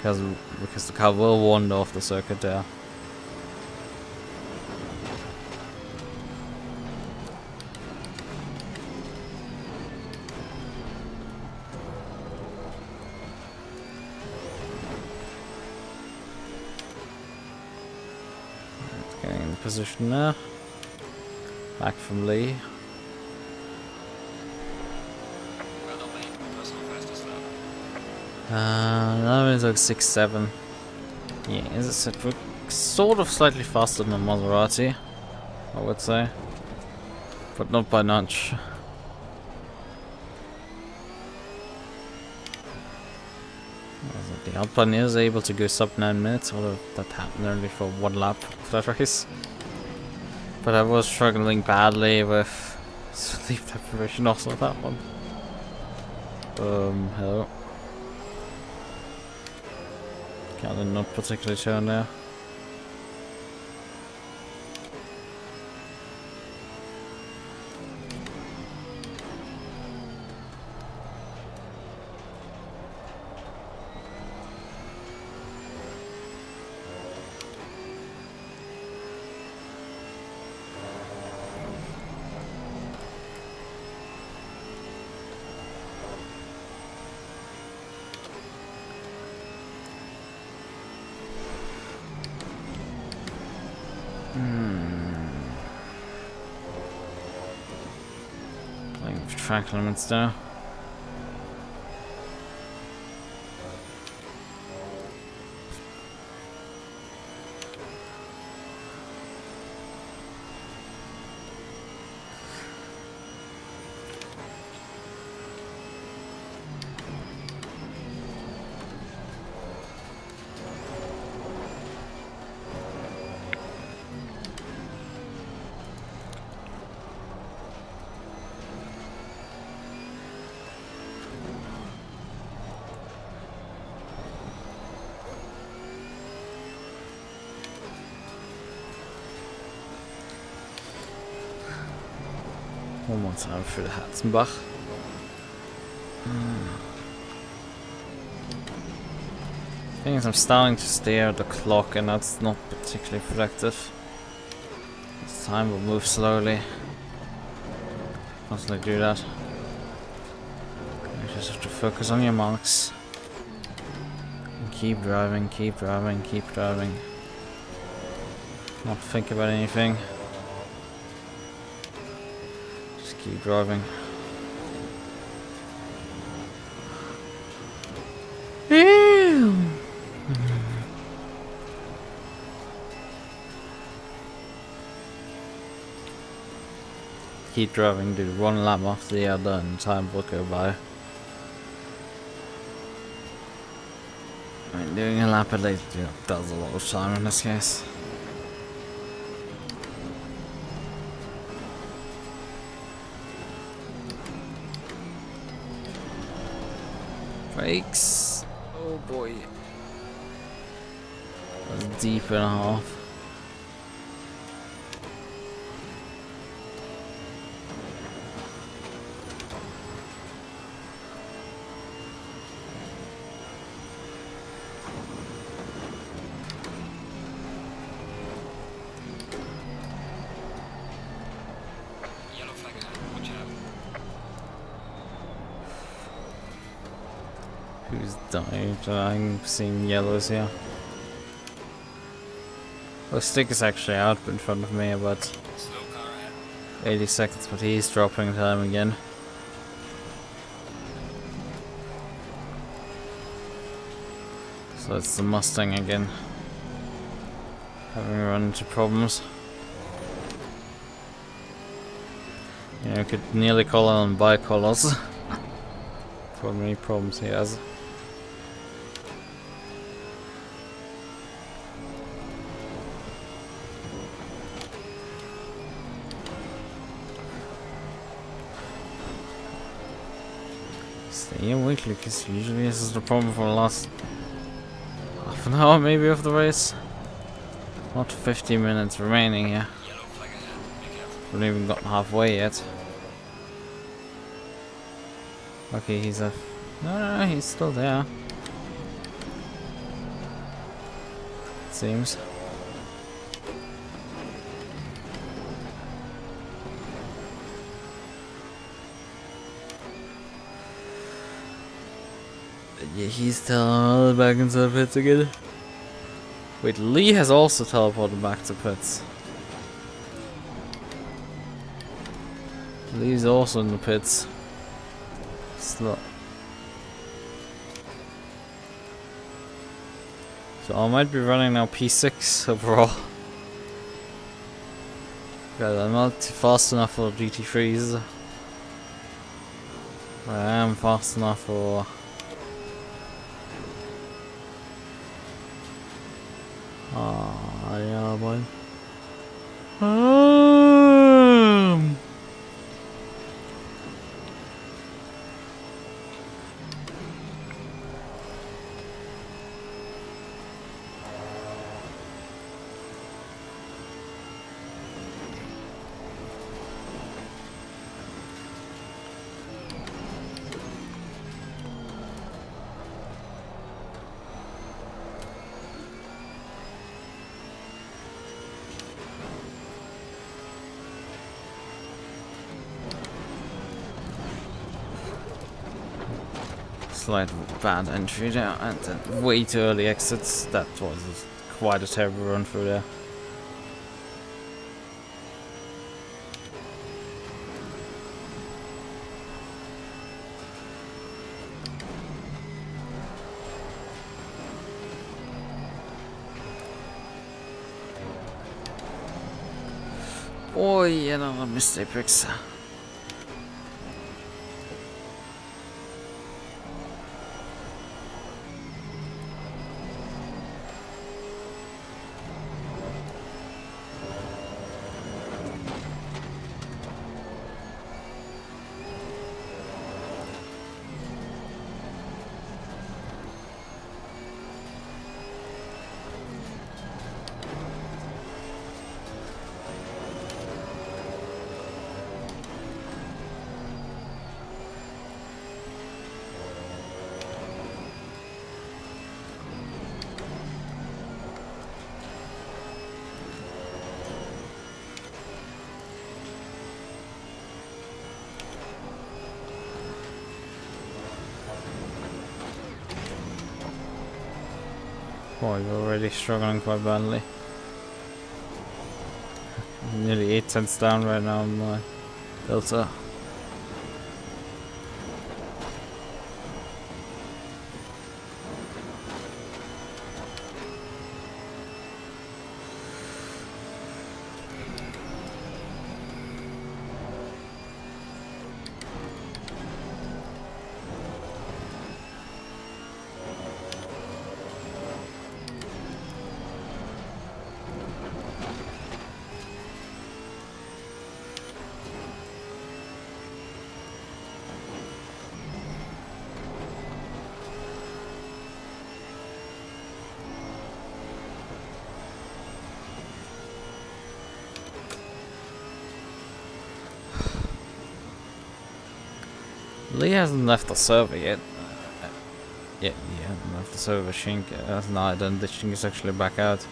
Because the car will wander off the circuit there. Getting in position there. Back from Lee. That means like 6-7. Yeah, as I said, we're sort of slightly faster than the Maserati, I would say, but not by much. The Alpine is able to go sub 9 minutes, although that happened only for one lap of that race. But I was struggling badly with sleep deprivation also that one. Hello. Car did not particularly turn there. Track limits there. One more time for the Hatzenbach. The thing is, I'm starting to stare at the clock, and that's not particularly productive. This time we'll move slowly. Constantly do that. You just have to focus on your marks. And keep driving, keep driving, keep driving. Not think about anything. Just keep driving. Keep driving, do one lap after the other, and time will go by. I mean, doing a lap at least does a lot of time in this case. Brakes. Oh boy. That's deep and a half. Who's died? I'm seeing yellows here. Oh, Stick is actually out in front of me about Slow car ahead. 80 seconds, but he's dropping time again. So it's the Mustang again. Having run into problems. Yeah, I could nearly call it on bicolors. For many problems he has. Stay awake, Lucas. Usually this is the problem for the last half an hour maybe of the race. Not 50 minutes remaining here. Yellow flag ahead. Be careful. Haven't even gotten halfway yet. Okay, he's a... No, he's still there. It seems. Yeah, he's teleported back into the pits again. Wait, Lee has also teleported back to pits. Lee's also in the pits. Slow. So I might be running now P6 overall. God, I'm not fast enough for GT3s. But I am fast enough for... Ah, yeah, boy. Slight bad entry there and then way too early exits. That was quite a terrible run through there. Oh yeah, another mistake picks. Boy, we're already struggling quite badly. Nearly 8 cents down right now on my Delta. Lee hasn't left the server yet. Yeah, he hasn't left the server. Shink has not done. The Shink is actually back out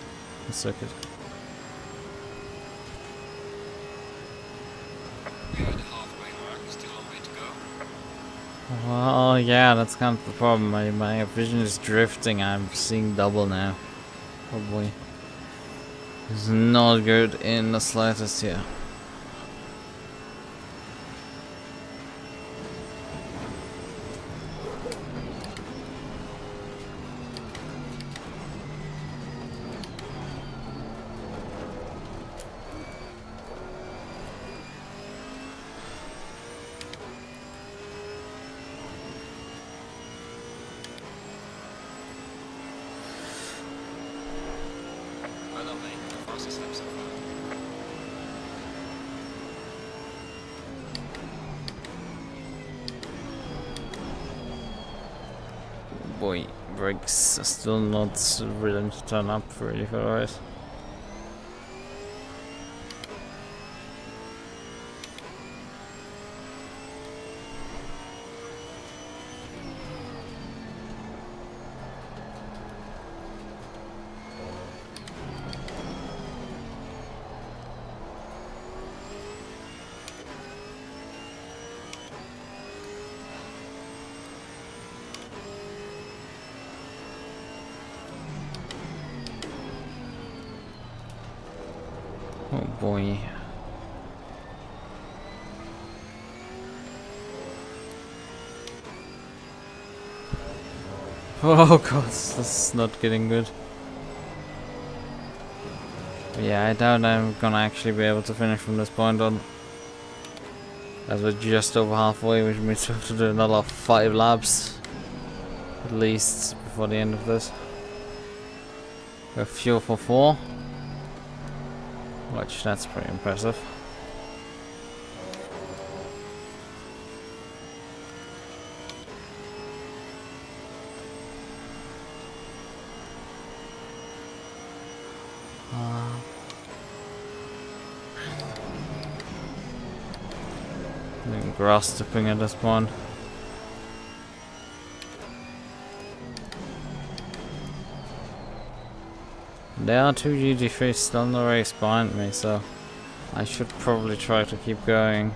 the circuit. We are at the halfway mark. Still a long way to go. Well, yeah, that's kind of the problem. My vision is drifting. I'm seeing double now. Oh boy. It's not good in the slightest here. Well done, mate. The fastest lap so far. Boy, brakes are still not willing to turn up really fast. Oh boy. Oh god, this is not getting good. But yeah, I doubt I'm gonna actually be able to finish from this point on. As we're just over halfway, which means we have to do another 5 laps. At least before the end of this. We have fuel for 4. Which, that's pretty impressive. Grass tipping at this point. There are 2 GT3s still in the race behind me, so I should probably try to keep going.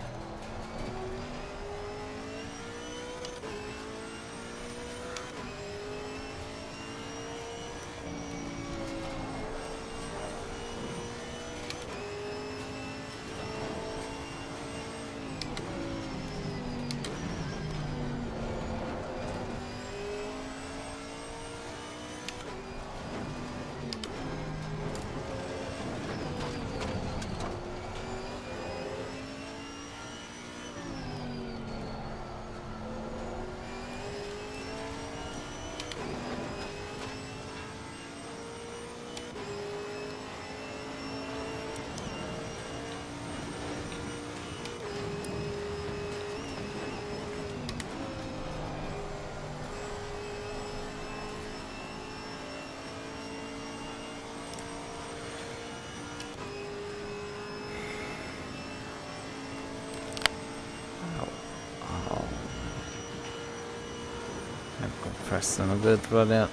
Press them a bit, but yeah.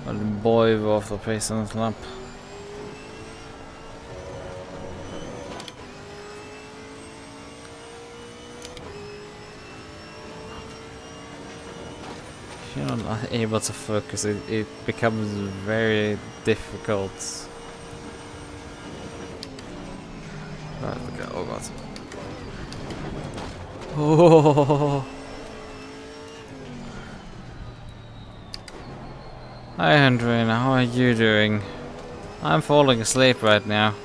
But boy, we're off the pace on this lap. If you're not able to focus, it becomes very difficult. Right, okay. Oh god. Oh. Hi Andrina, how are you doing? I'm falling asleep right now.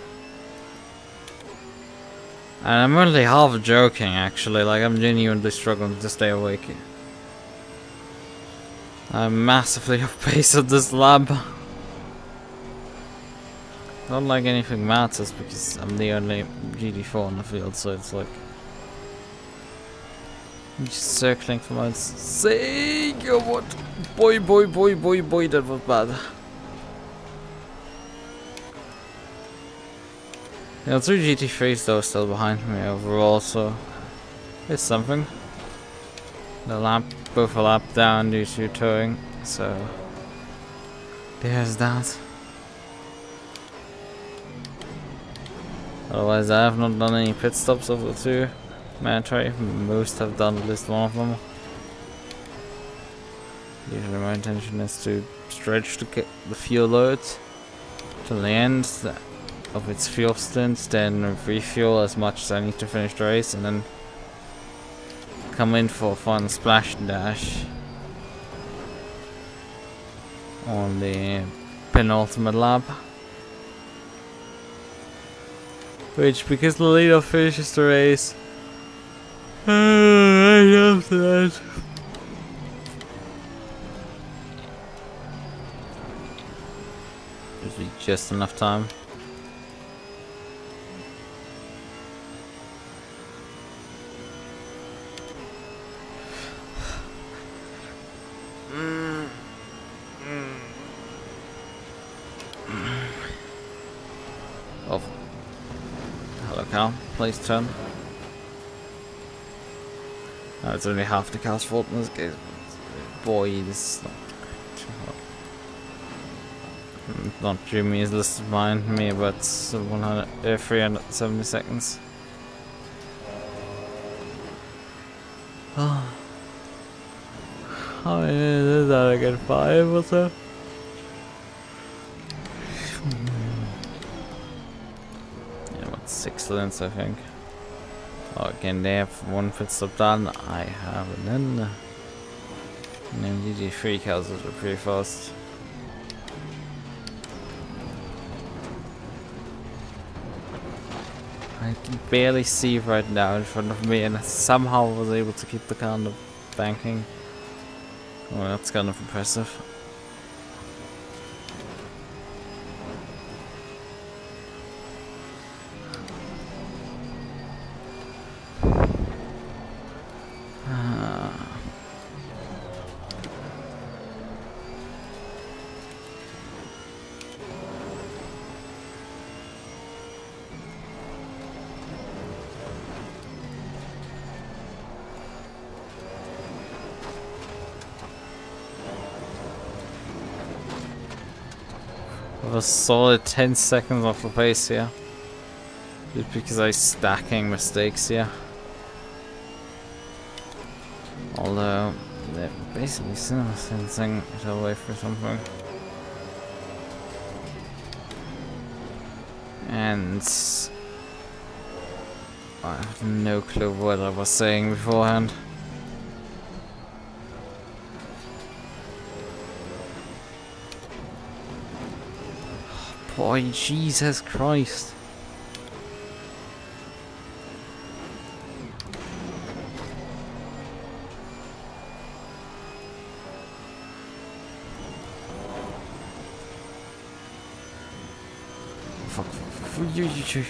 And I'm only half joking actually, like I'm genuinely struggling to stay awake. I'm massively off pace at this lab. Not like anything matters because I'm the only GT4 in the field, so it's like I'm just circling for my sake. Oh, what? Boy, that was bad. Yeah, 3 GT3s though still behind me overall, so it's something. The lap, both a lap down due to towing, so there's that. Otherwise, I have not done any pit stops of the two mandatory. Most have done at least one of them. Usually my intention is to stretch to get the fuel load till the end of its fuel stint, then refuel as much as I need to finish the race, and then come in for a fun splash dash on the penultimate lap. Which, because the leader finishes the race right after that, gives me just enough time. Oh, hello, Cal. Please turn. No, it's only half the car's fault in this case. Boy, this is not Jimmy's list behind me, but 370 seconds. Oh. How many is that again? 5 or so? Yeah, what, 6 lengths, I think. Oh, again, they have one pit stop done. I have none. And then GT3 cars are pretty fast. I can barely see right now in front of me, and I somehow was able to keep the car on the banking. Oh, that's kind of impressive. I was solid 10 seconds off the pace here. Just because I'm stacking mistakes here. Although, they're basically sensing it away for something. And I have no clue what I was saying beforehand. Boy, Jesus Christ. Fuck. You.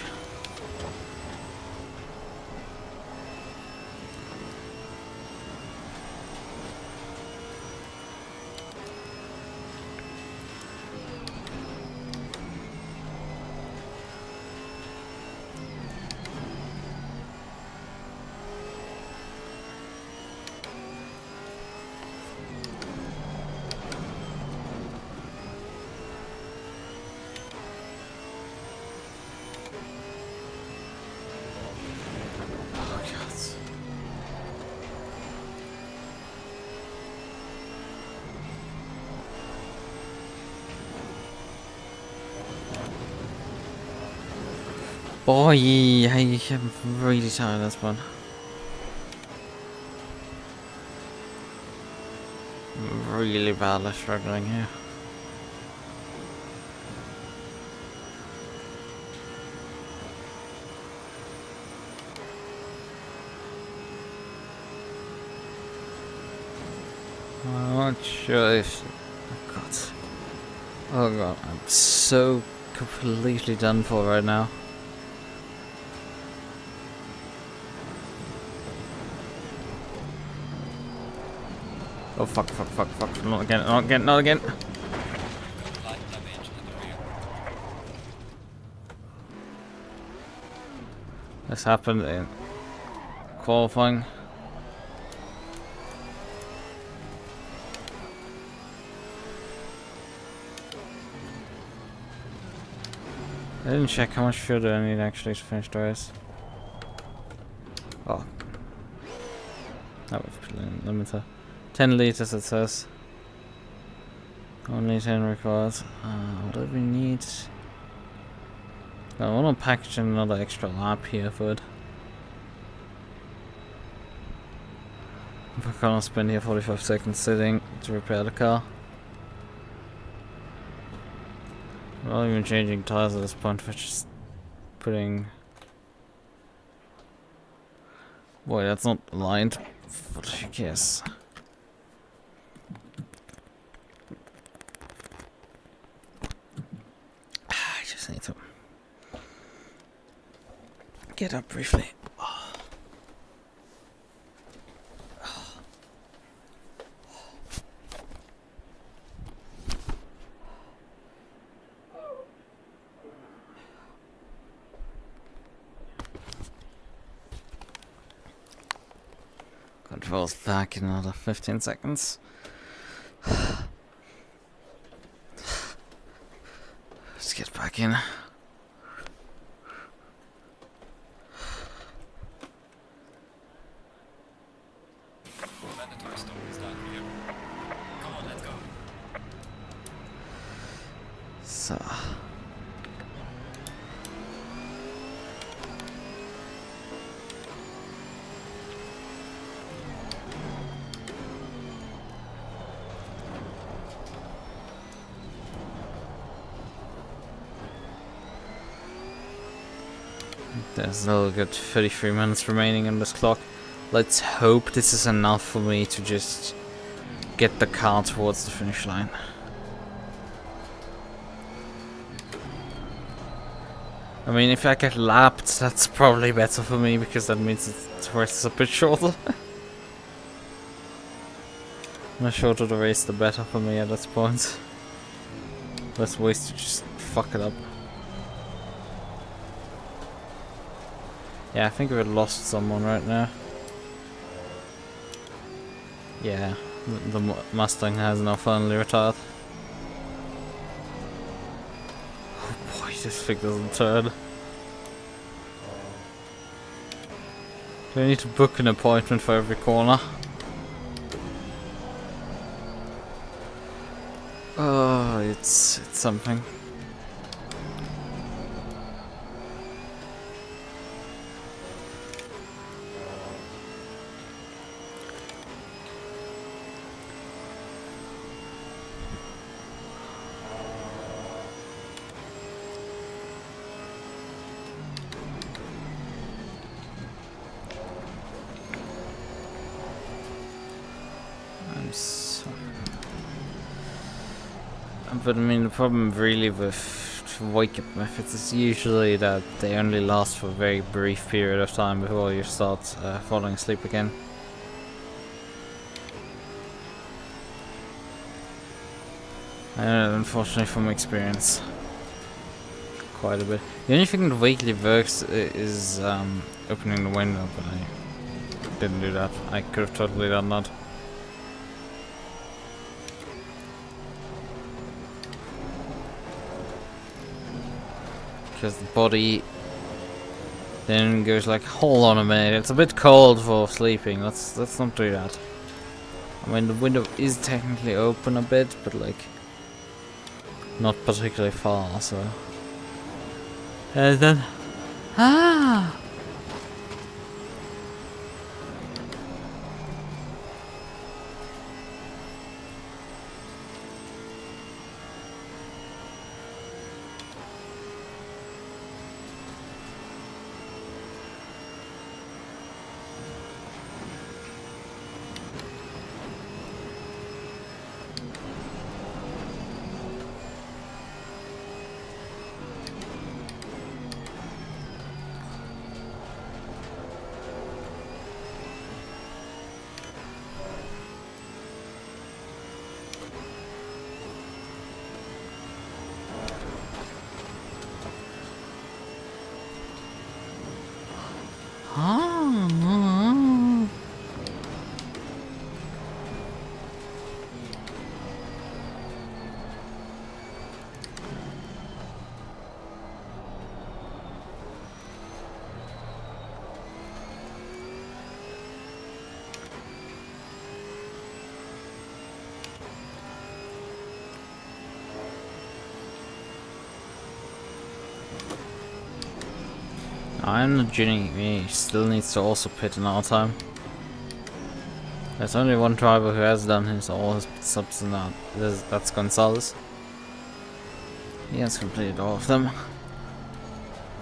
Boy, I'm really tired of this one. I'm really badly struggling here. I'm not sure if... Oh god, I'm so completely done for right now. Oh fuck, not again. This happened in qualifying. I didn't check how much fuel do I need actually to finish the race. Oh. That was limiter. 10 liters it says. Only 10 required. What do we need? I want to package in another extra lap here for it. If I can't spend here 45 seconds sitting to repair the car. I'm not even changing tires at this point, we're just putting... Boy, that's not aligned. But who cares? I just need to get up briefly. Controls back in another 15 seconds. Let's get back in. Mandatory stop is done here. Come on, let's go. So. There's still a good 33 minutes remaining on this clock. Let's hope this is enough for me to just get the car towards the finish line. I mean, if I get lapped, that's probably better for me, because that means the race is a bit shorter. The shorter the race, the better for me at this point. Less ways to just fuck it up. Yeah, I think we've lost someone right now. Yeah, the Mustang has now finally retired. Oh boy, this thing doesn't turn. Do I need to book an appointment for every corner? Oh, it's something. But I mean, the problem really with wake-up methods is usually that they only last for a very brief period of time before you start falling asleep again. I know, unfortunately from experience. Quite a bit. The only thing that weekly works is opening the window, but I didn't do that. I could have totally done that. Because the body then goes like, hold on a minute, it's a bit cold for sleeping, let's not do that. I mean, the window is technically open a bit, but like not particularly far, so. And then I'm not tuning me. Still needs to also pit in our time. There's only one driver who has done all his subs in that. That's Gonzalez. He has completed all of them.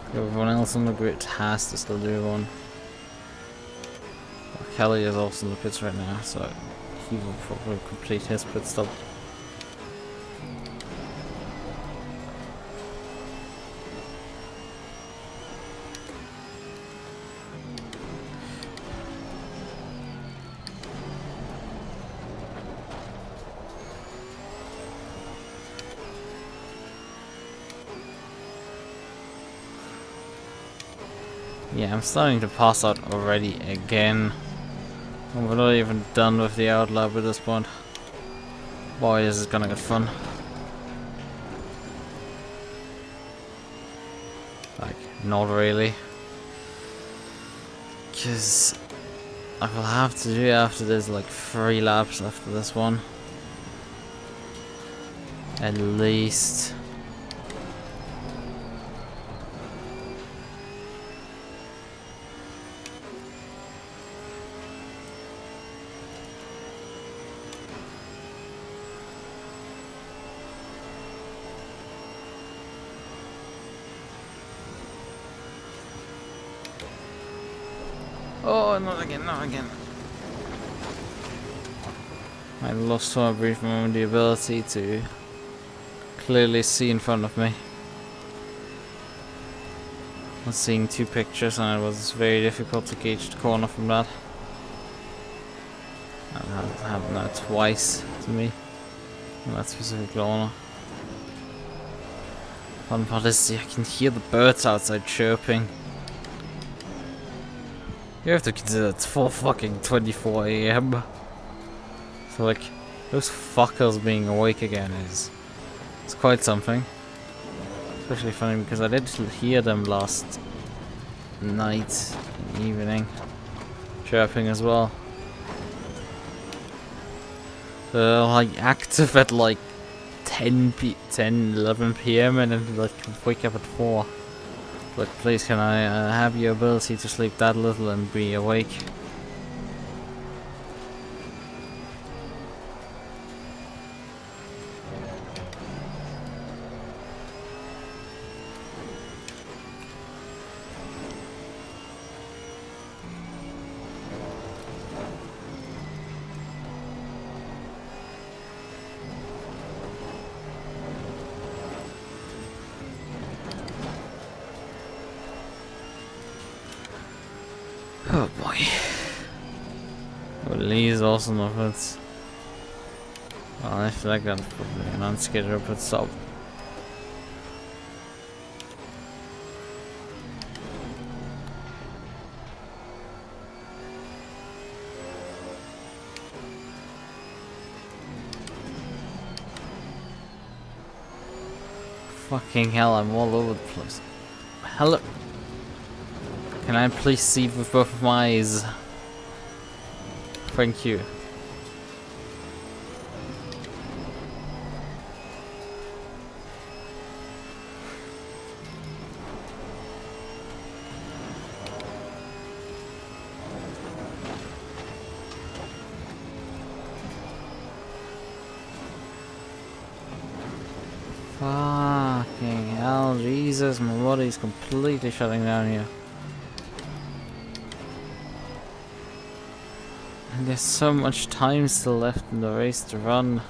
Everyone else on the grid has to still do one. Kelly is also in the pits right now, so he will probably complete his pit stop. Yeah, I'm starting to pass out already again. And we're not even done with the outlap at this point. Boy, this is gonna get fun. Like, not really. Because I will have to do after this like 3 laps after this one. At least. Oh, not again, not again. I lost for a brief moment the ability to clearly see in front of me. I was seeing 2 pictures and it was very difficult to gauge the corner from that. That happened now twice to me in that specific corner. Fun part is I can hear the birds outside chirping. You have to consider it's 4:24 AM. So like, those fuckers being awake again it's quite something. Especially funny because I did hear them last night and evening chirping as well. They're like active at like 11 PM and then like wake up at 4. But please can I have your ability to sleep that little and be awake? Oh boy. Well, Lee's also no hits. Well, I feel like that's probably an unscheduled pit stop. Fucking hell, I'm all over the place. Hello. Can I please see with both of my eyes? Thank you. Fucking hell, Jesus, my body's completely shutting down here. And there's so much time still left in the race to run.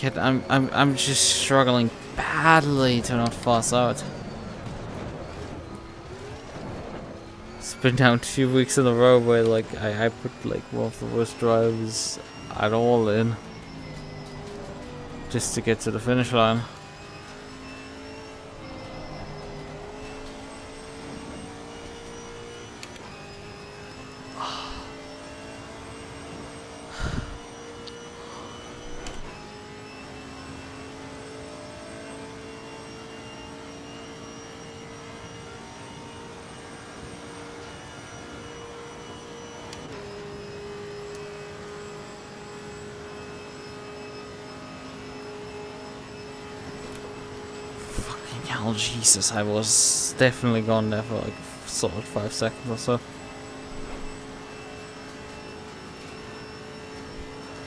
Yet I'm just struggling badly to not pass out. It's been now 2 weeks in a row where like I put like one of the worst drives at all in. Just to get to the finish line. Oh Jesus, I was definitely gone there for like solid 5 seconds or so.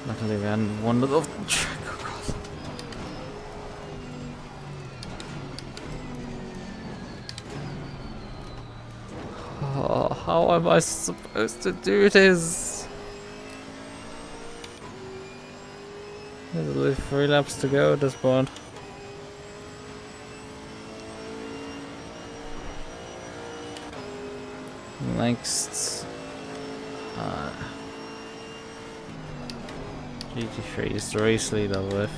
Luckily we hadn't wandered off the track. Oh, how am I supposed to do this? There's only 3 laps to go at this point. Next, GT3 is the race leader with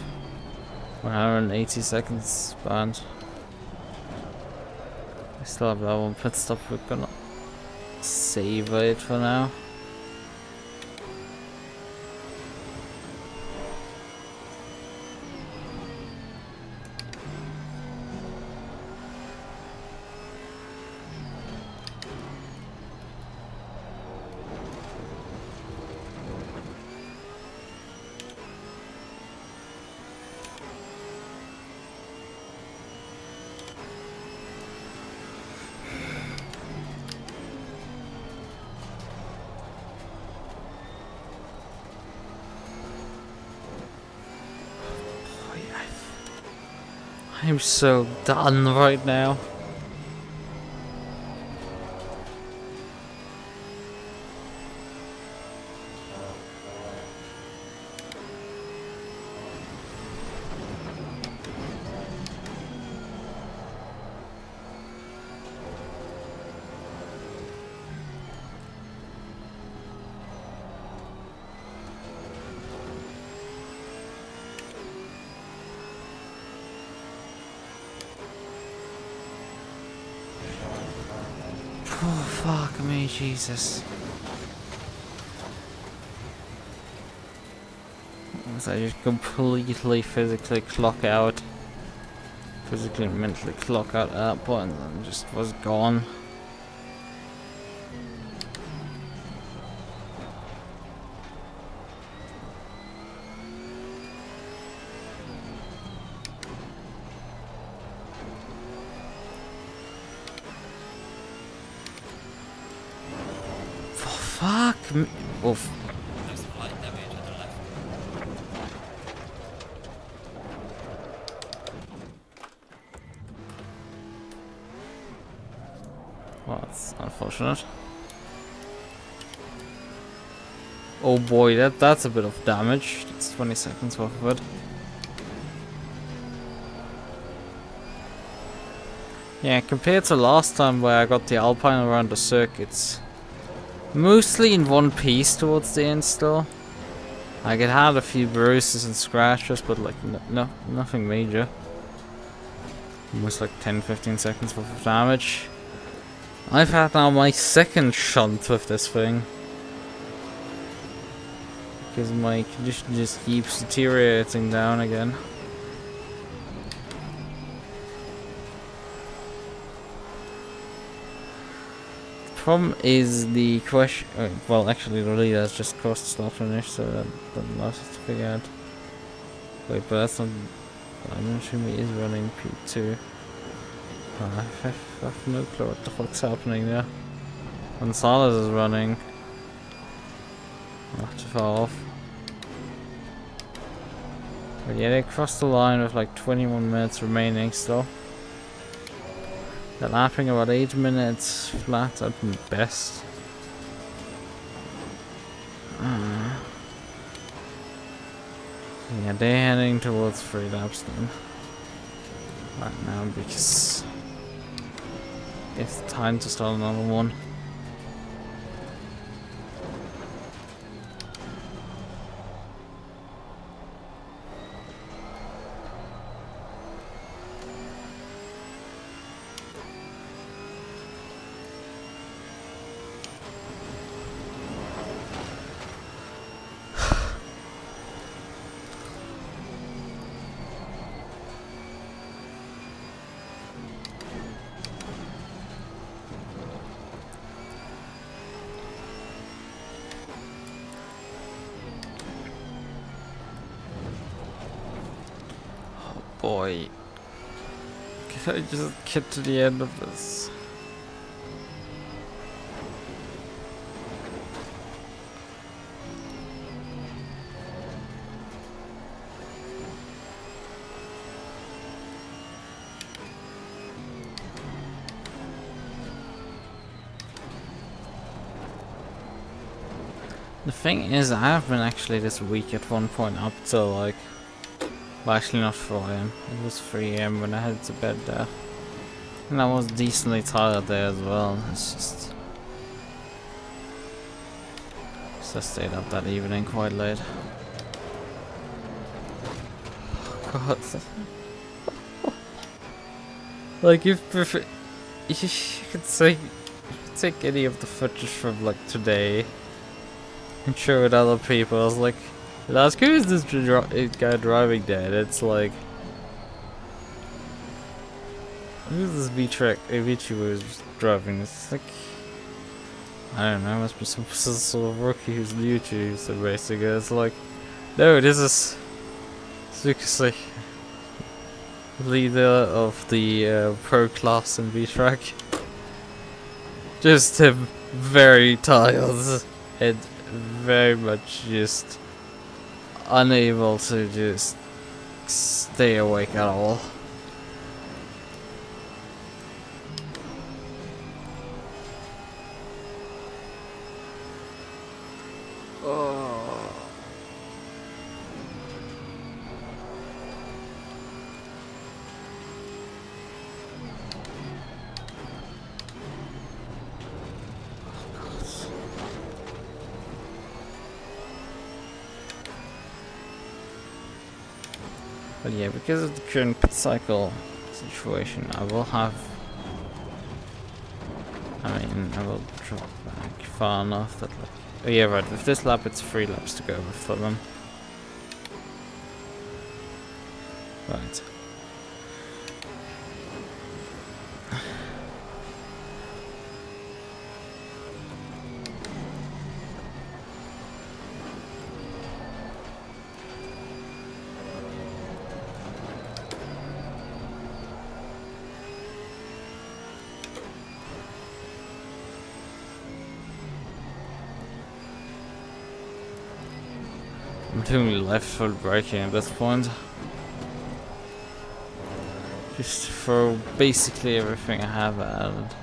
180 seconds behind. I still have that one pit stop. We're gonna save it for now. I'm so done right now. Oh, fuck me, Jesus. So I just completely physically clock out. Physically and mentally clock out at that point and just was gone. Fuck me. Oof. There's some light damage at the left. Well, that's unfortunate. Oh boy, that's a bit of damage. That's 20 seconds worth of it. Yeah, compared to last time where I got the Alpine around the circuits, mostly in one piece towards the end still. Like it had a few bruises and scratches, but like nothing major. Almost like 10-15 seconds worth of damage. I've had now my second shunt with this thing. Because my condition just keeps deteriorating down again. Problem is the question. Well, actually, the leader has just crossed the start finish, so that allows us to figure out. Wait, but that's not. I'm assuming he is running P2. I have no clue what the fuck's happening there. Gonzalez is running. Not too far off. But yeah, they crossed the line with like 21 minutes remaining still. They're lapping about 8 minutes flat at best. Yeah, they're heading towards 3 laps then. Right now, because it's time to start another one. Boy. Can I just get to the end of this? The thing is, I have been actually this week at one point up till like, well, actually not 4 AM, it was 3 AM when I headed to bed there. And I was decently tired there as well. It's just I stayed up that evening quite late. God. Like if you could take any of the footage from like today and show it other people. I was like, ask who is this guy driving there? And it's like, who's this VTuber who's driving? It's like, I don't know, must be some sort of rookie who's new to you. So basically, it's like, no, this is seriously leader of the pro class in V-Track. Just him very tired and very much just unable to just stay awake at all. But yeah, because of the current pit cycle situation, I will have, I will drop back far enough that like, oh yeah, right, with this lap it's 3 laps to go for them. Right. I'm doing left foot braking at this point. Just to throw basically everything I have at it.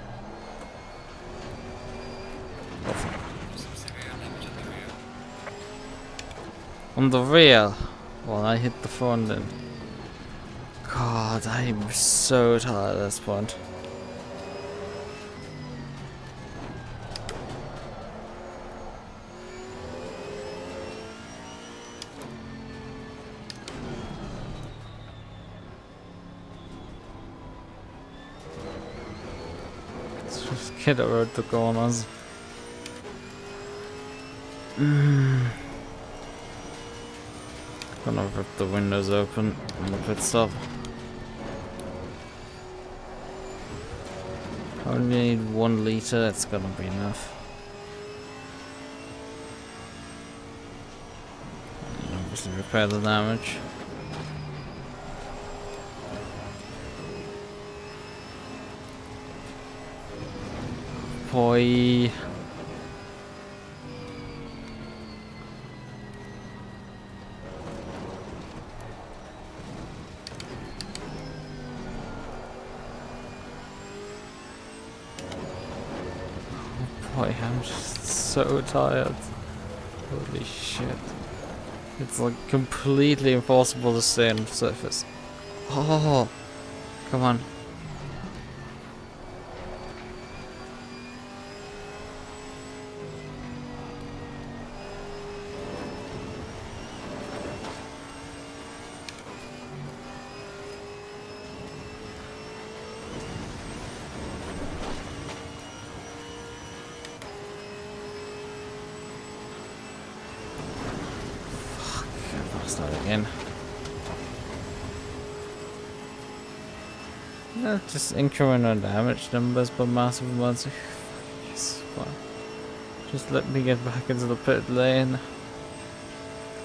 On the rear, well, I hit the front end. God, I'm so tired at this point. Let's just get around the corners. Gonna rip the windows open on the pit stop. I only need 1 liter, that's gonna be enough. And obviously repair the damage. Boy. Boy, I'm just so tired. Holy shit. It's like completely impossible to stay on the surface. Oh, come on. Start again. Yeah, just incremental damage numbers, but massive amounts of. Yes, well, just let me get back into the pit lane.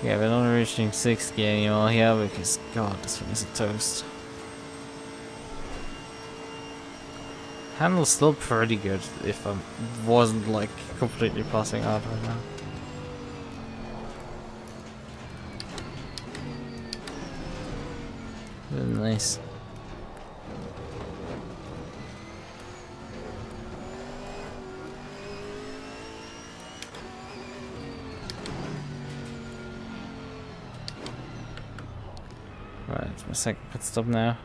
Yeah, we're not reaching 60 anymore here because, God, this thing is a toast. Handle's still pretty good if I wasn't like completely passing out right now. Nice. Right, it's my second pit stop now.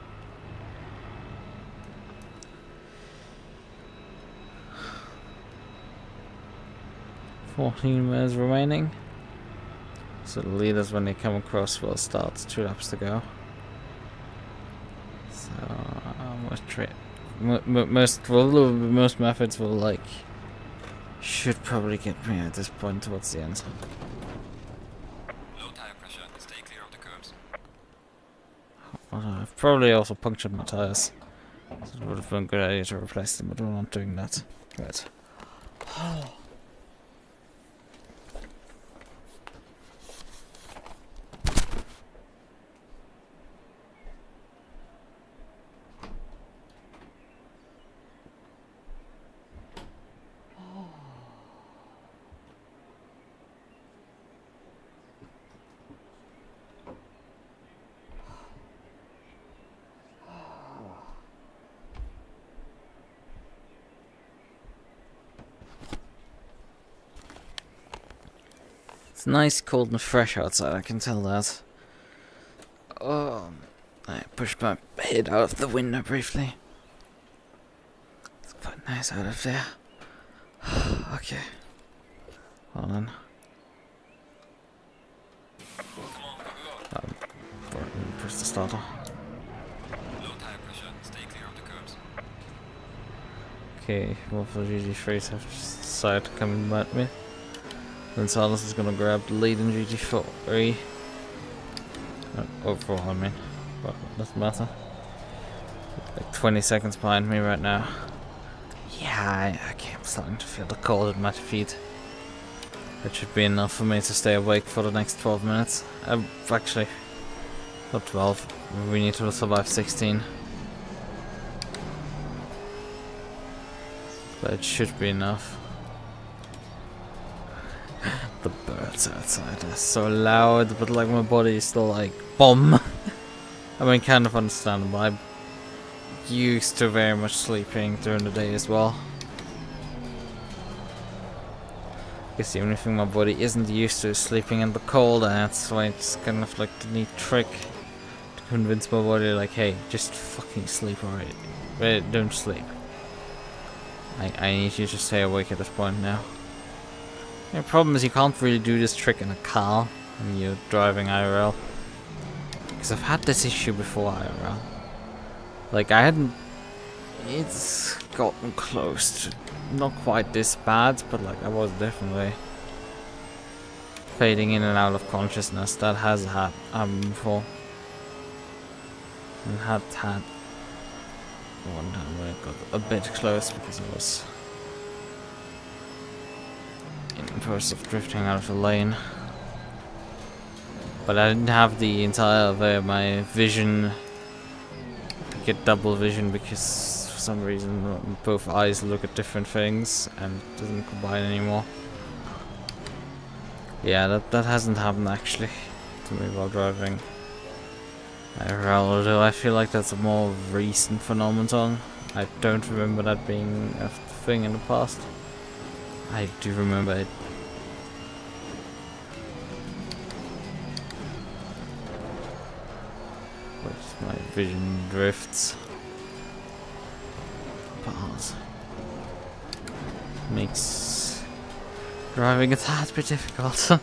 $14 minutes remaining. So the leaders, when they come across, will start 2 laps to go. So most methods will like should probably get me at this point towards the end. Low tire pressure. Stay clear of the curbs. I've probably also punctured my tires. So it would have been a good idea to replace them, but we're not doing that. Right. It's nice, cold and fresh outside, I can tell that. Oh, I pushed my head out of the window briefly. It's quite nice out of there. Okay. Hold on. Press the starter. Low tire pressure. Stay clear of the curbs. Okay, well for GT3s have decided to come and at me. Then Silas is gonna grab the lead in GT4. Overall, I mean. But it doesn't matter. Like 20 seconds behind me right now. Yeah, okay, I'm starting to feel the cold at my feet. That should be enough for me to stay awake for the next 12 minutes. Actually, not 12. We need to survive 16. But it should be enough. The birds outside are so loud, but like my body is still like bomb. I mean, kind of understandable. I'm used to very much sleeping during the day as well. I guess the only thing my body isn't used to is sleeping in the cold, and that's why it's kind of like the neat trick to convince my body, like, hey, just fucking sleep already. Wait, don't sleep. I need you to stay awake at this point now. The problem is you can't really do this trick in a car when you're driving IRL. Because I've had this issue before IRL. Like I hadn't... It's gotten close to... Not quite this bad, but like I was definitely... fading in and out of consciousness. That has happened before. And had one time where it got a bit close because I was... in the process of drifting out of the lane. But I didn't have the entire my vision, get double vision, because for some reason both eyes look at different things and it doesn't combine anymore. Yeah, that hasn't happened actually to me while driving IRL, although I feel like that's a more recent phenomenon. I don't remember that being a thing in the past. I do remember it. Where's my vision drifts? Pause. Makes driving a tad bit difficult.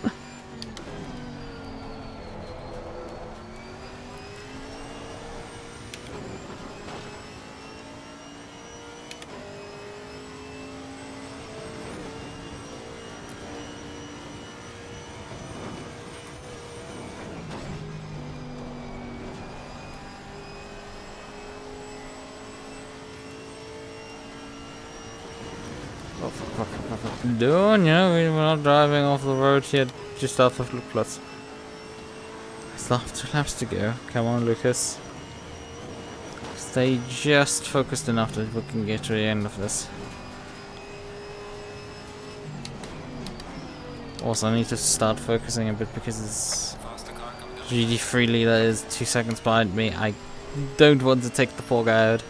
Doing, yeah, we're not driving off the road yet, just off of Lukas. Still have 2 laps to go. Come on, Lucas. Stay stay just focused enough that we can get to the end of this. Also, I need to start focusing a bit because it's GT3 leader is 2 seconds behind me. I don't want to take the poor guy out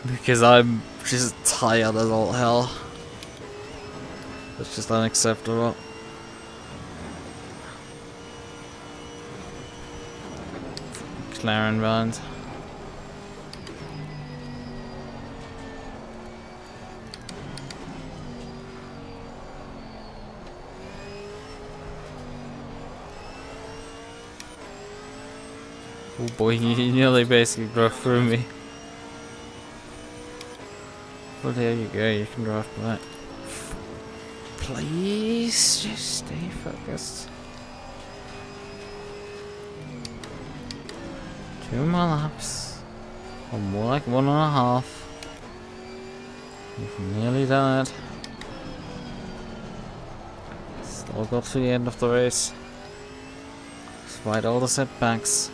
because I'm just tired as all hell. That's just unacceptable. McLaren behind. Oh boy, he nearly basically drove through me. Well, there you go, you can drive by. Please, just stay focused. 2 more laps. Or more like 1.5. You've nearly done it. Still got to the end of the race. Despite all the setbacks.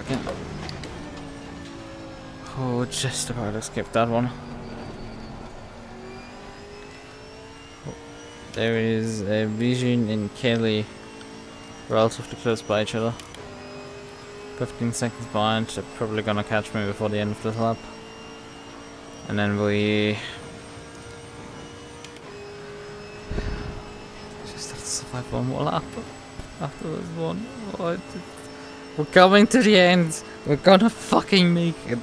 Okay. Oh, just about escaped that one. Oh, there is a Vision and Kelly relatively close by each other. 15 seconds behind. They're probably gonna catch me before the end of this lap. And then we just have to survive one more lap after this one. Oh, we're coming to the end. We're gonna fucking make it.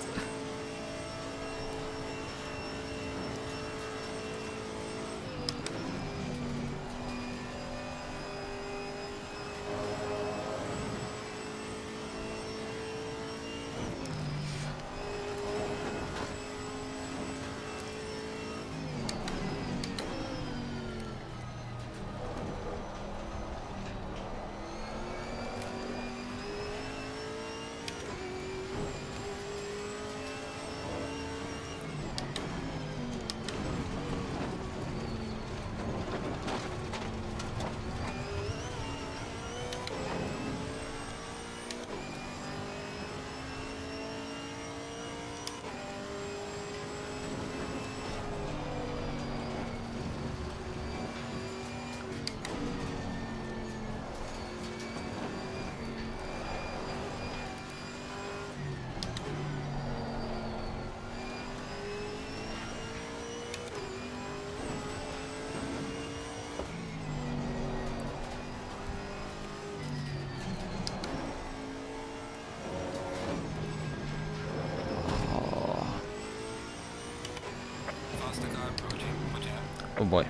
Oh boy.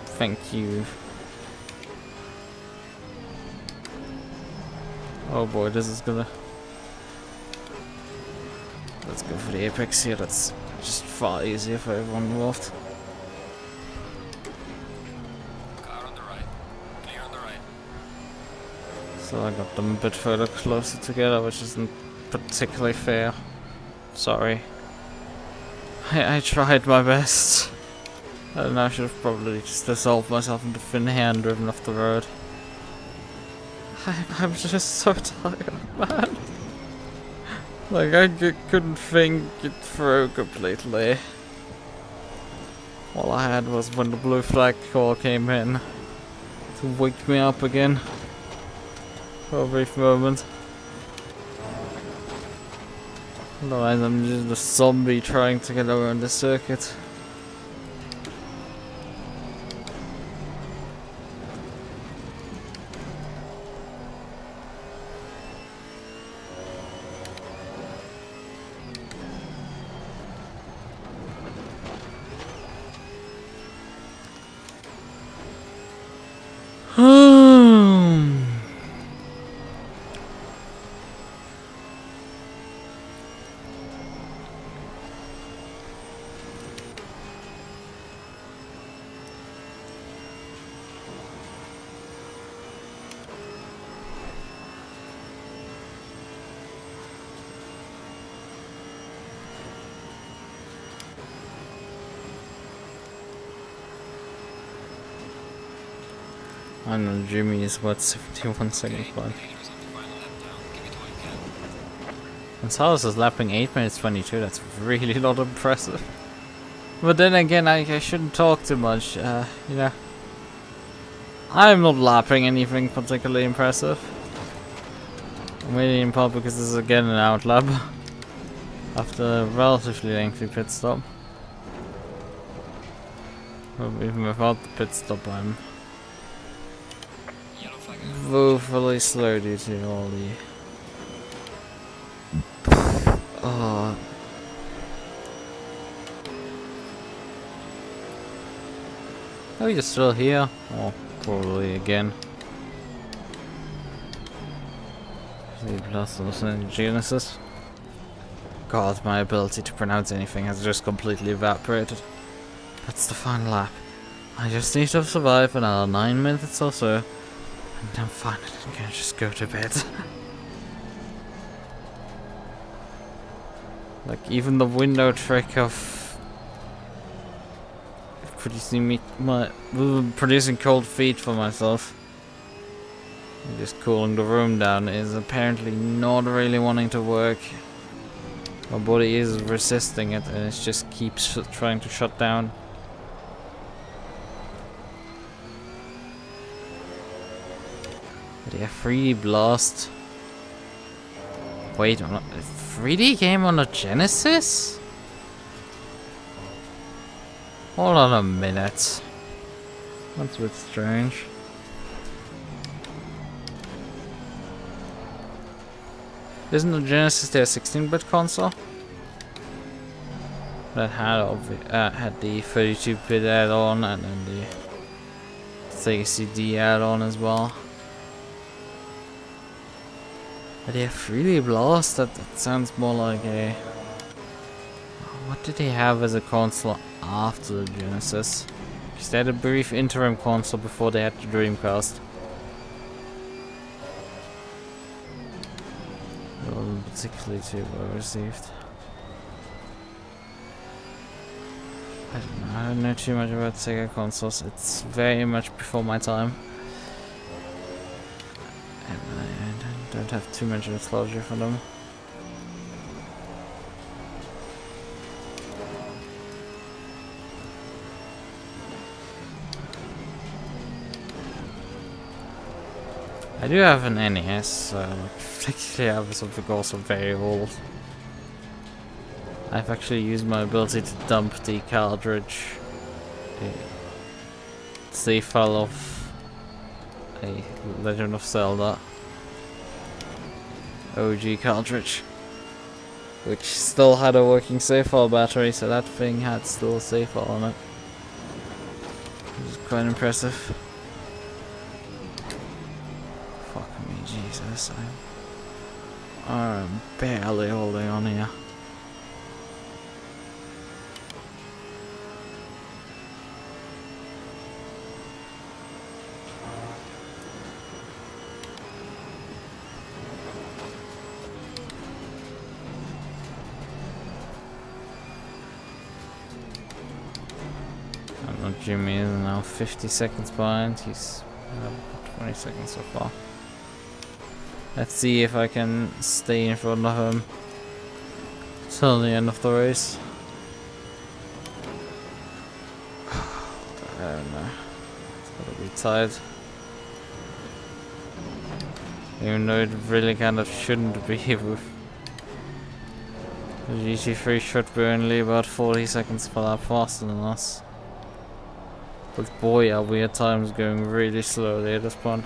Thank you. Oh boy, this is gonna... Let's go for the apex here, that's just far easier for everyone involved. Car on the right. Clear on the right. So I got them a bit further closer together, which isn't particularly fair. Sorry. I tried my best. And I should have probably just dissolved myself into thin air and driven off the road. I'm just so tired, man. Like, I couldn't think it through completely. All I had was when the blue flag call came in to wake me up again for a brief moment. Otherwise, I'm just a zombie trying to get around the circuit. I know Jimmy is what 71 seconds behind. And Salas is lapping 8 minutes 22. That's really not impressive. But then again, I shouldn't talk too much. You know, I'm not lapping anything particularly impressive. I'm waiting in part because this is again an outlap after a relatively lengthy pit stop. Well, even without the pit stop, I'm woefully slow due to all the. Oh. Oh, you're still here? Oh, probably again. C plus also Genesis. God, my ability to pronounce anything has just completely evaporated. That's the final lap. I just need to survive another 9 minutes or so, and I'm fine. I can just go to bed. Like even the window trick of producing cold feet for myself, and just cooling the room down, is apparently not really wanting to work. My body is resisting it, and it just keeps trying to shut down. But yeah, 3D Blast. Wait, 3D game on a Genesis? Hold on a minute. That's a bit strange. Isn't the Genesis their 16-bit console? That had the 32-bit add-on and then the Sega CD add-on as well. But yeah, 3D Blast, that sounds more like a... What did they have as a console after the Genesis? Because they had a brief interim console before they had the Dreamcast. It wasn't particularly too well received. I don't know too much about Sega consoles. It's very much before my time. And I don't have too much nostalgia for them. I do have an NES, so technically I have something also very old. I've actually used my ability to dump the cartridge, the save file of a Legend of Zelda OG cartridge, which still had a working save file battery, so that thing had still a save file on it. Which is quite impressive. Jesus, I'm barely holding on here. I know Jimmy is now 50 seconds behind. He's 20 seconds so far. Let's see if I can stay in front of him till the end of the race. I don't know. It's gotta be tight. Even though it really kind of shouldn't be with the GT3 should be only about 40 seconds per lap faster than us. But boy, are we at times going really slowly at this point.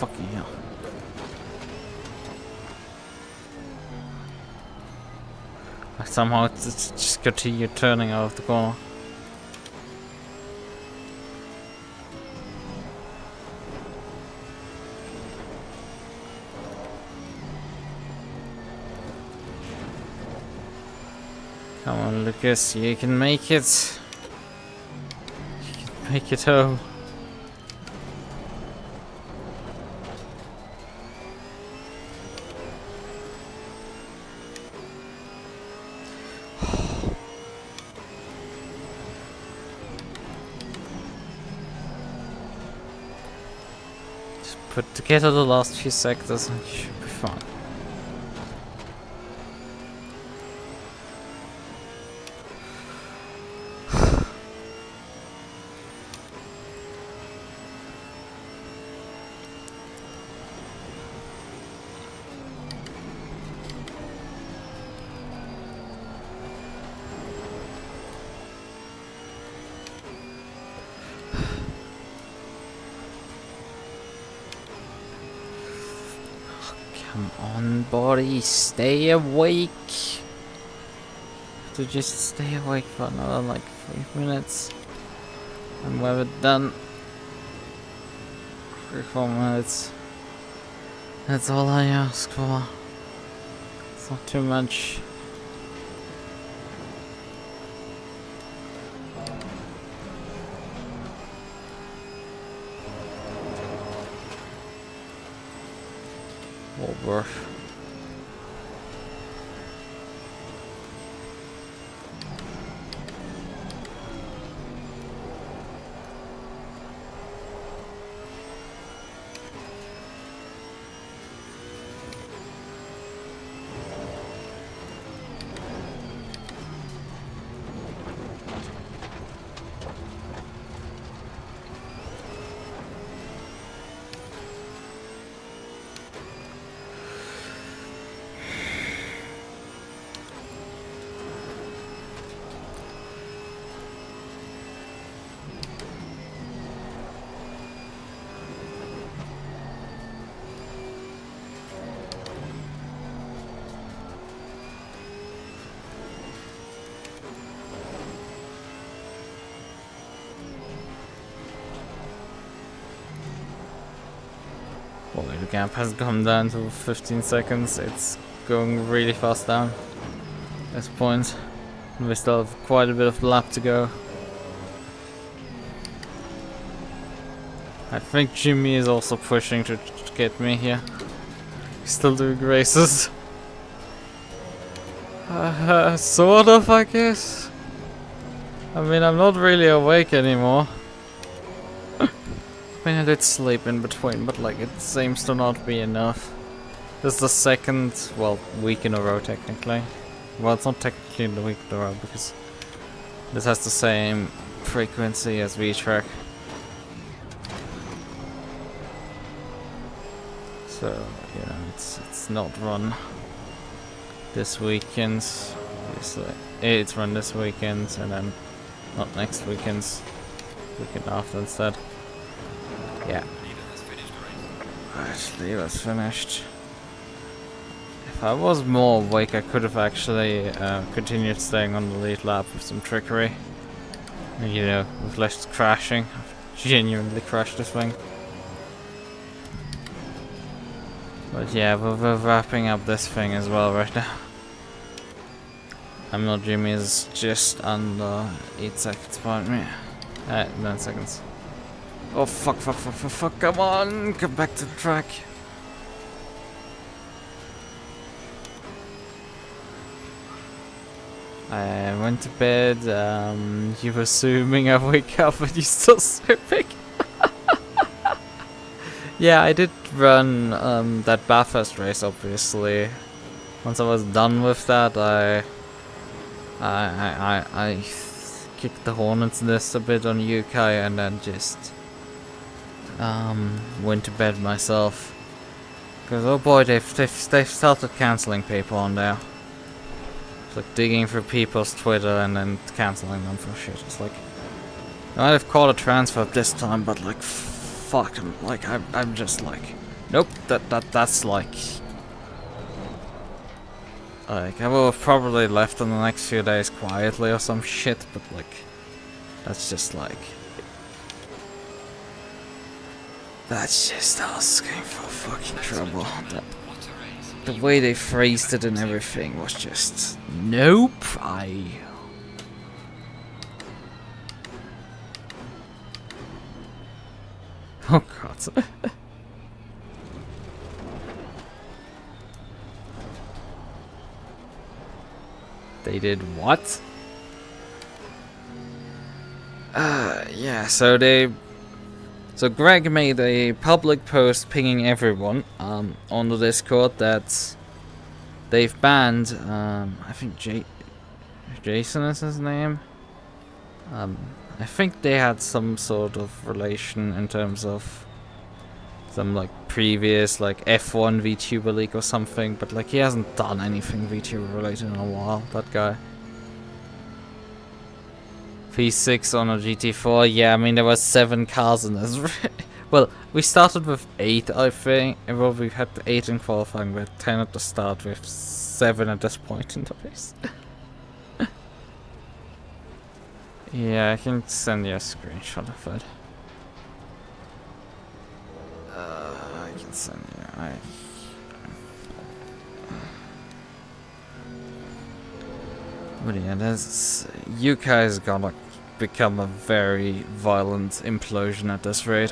Fucking hell. I somehow just continued turning out of the corner. Come on, Lucas, you can make it. You can make it home. Just put together the last few sectors and you should be fine. Come on, body, stay awake. To just stay awake for another like 3 minutes. And we're done. 3-4 minutes. That's all I ask for. It's not too much. Over. Well, the gap has come down to 15 seconds. It's going really fast down at this point. And we still have quite a bit of the lap to go. I think Jimmy is also pushing to get me here. He's still doing races. Sort of, I guess. I mean, I'm not really awake anymore. I mean, I did sleep in between, but like, it seems to not be enough. This is the second, well, week in a row, technically. Well, it's not technically the week in a row, because this has the same frequency as V-Track. So, you know, it's not run this weekend. It's run this weekend, and then not next weekend. Weekend after instead. Yeah. Actually, that's finished. If I was more awake, I could have actually continued staying on the lead lap with some trickery. You know, with less crashing. I've genuinely crashed this thing. But yeah, we're wrapping up this thing as well right now. I'm not Jimmy, is just under 8 seconds behind me. 9 seconds. Oh fuck, come on, come back to the track. I went to bed, you were assuming I wake up and you still sleeping. Yeah, I did run that Bathurst race, obviously. Once I was done with that, I kicked the hornet's nest a bit on UK and then just went to bed myself. Because oh boy, they've started cancelling people on there. It's like digging through people's Twitter and then cancelling them for shit. It's like, I might have called a transfer this time, but like, fuck them. Like, I'm just like, nope. That's like I will have probably left in the next few days quietly or some shit, but like, that's just like, that's just asking for fucking trouble. The way they phrased it and everything was just, nope. Oh god. They did what? Yeah, so Greg made a public post pinging everyone on the Discord that they've banned, I think Jason is his name. I think they had some sort of relation in terms of some like previous like F1 VTuber league or something, but like he hasn't done anything VTuber related in a while, that guy. P6 on a GT4, yeah, I mean there were 7 cars in this. Well, we started with 8, I think, and well, we had 8 in qualifying, we had 10 at the start, with 7 at this point in the race. Yeah, I can send you a screenshot of it. I can send you. But yeah, there's UK is gonna become a very violent implosion at this rate.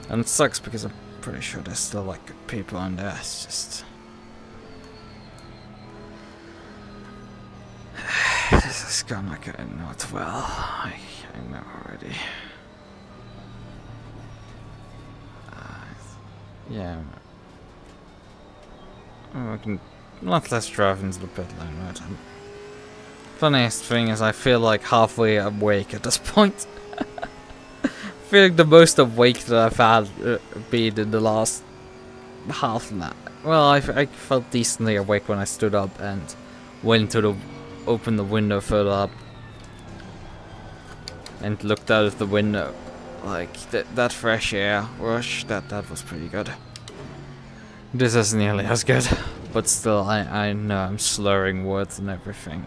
And it sucks because I'm pretty sure there's still like good people on there. It's just this is gonna go not well. I know already. Yeah. We can let's drive into the pit lane, right? Funniest thing is I feel like halfway awake at this point. I feel like the most awake that I've had been in the last half an hour. Well, I felt decently awake when I stood up and went to open the window further up and looked out of the window. Like that fresh air rush, that was pretty good. This isn't nearly as good, but still, I know I'm slurring words and everything.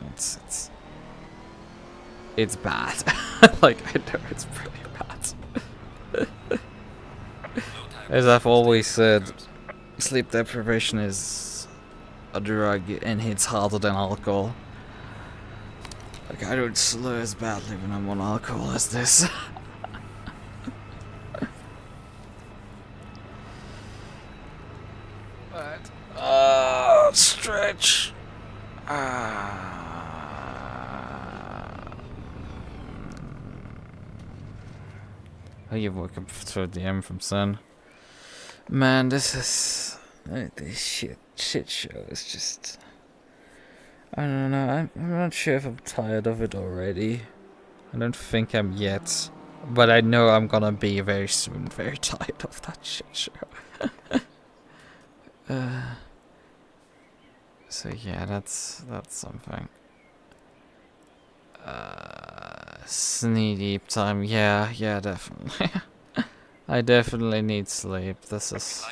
It's bad. Like I know it's pretty bad. As I've always said, sleep deprivation is a drug and hits harder than alcohol. Like I don't slur as badly when I'm on alcohol as this. Stretch. Oh, you woke up to a DM from Sun. Man, this shit show is just. I don't know. I'm not sure if I'm tired of it already. I don't think I'm yet, but I know I'm gonna be very soon. Very tired of that shit show. So yeah, that's something. Knee deep time. Yeah, definitely. I definitely need sleep. This is.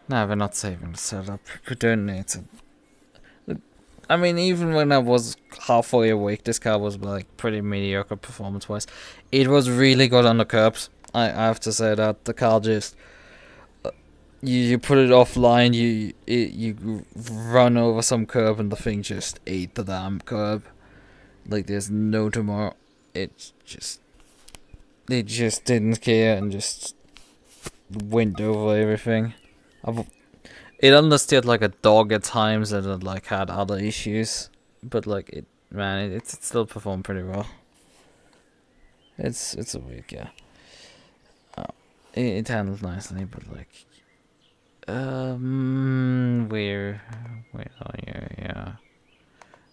No, we're not saving the setup. We don't need to. I mean, even when I was halfway awake, this car was like pretty mediocre performance-wise. It was really good on the curbs. I have to say that the car just. You put it offline, you run over some curb and the thing just ate the damn curb. Like there's no tomorrow. It just didn't care and just went over everything. It understood like a dog at times and it like had other issues, but like it still performed pretty well. It's a weird car. It handled nicely, but like. Where are you? Yeah.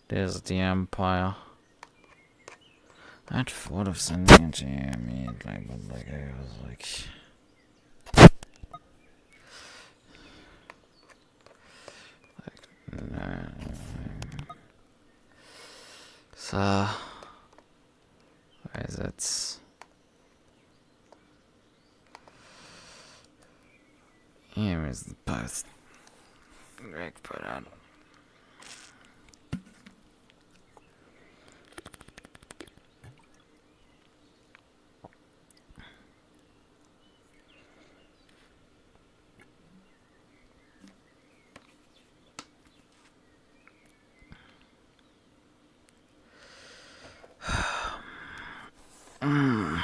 There's the Empire. I'd thought of sending it to you, but like I was like. No. So. Where is it? Here is the post Greg put on. I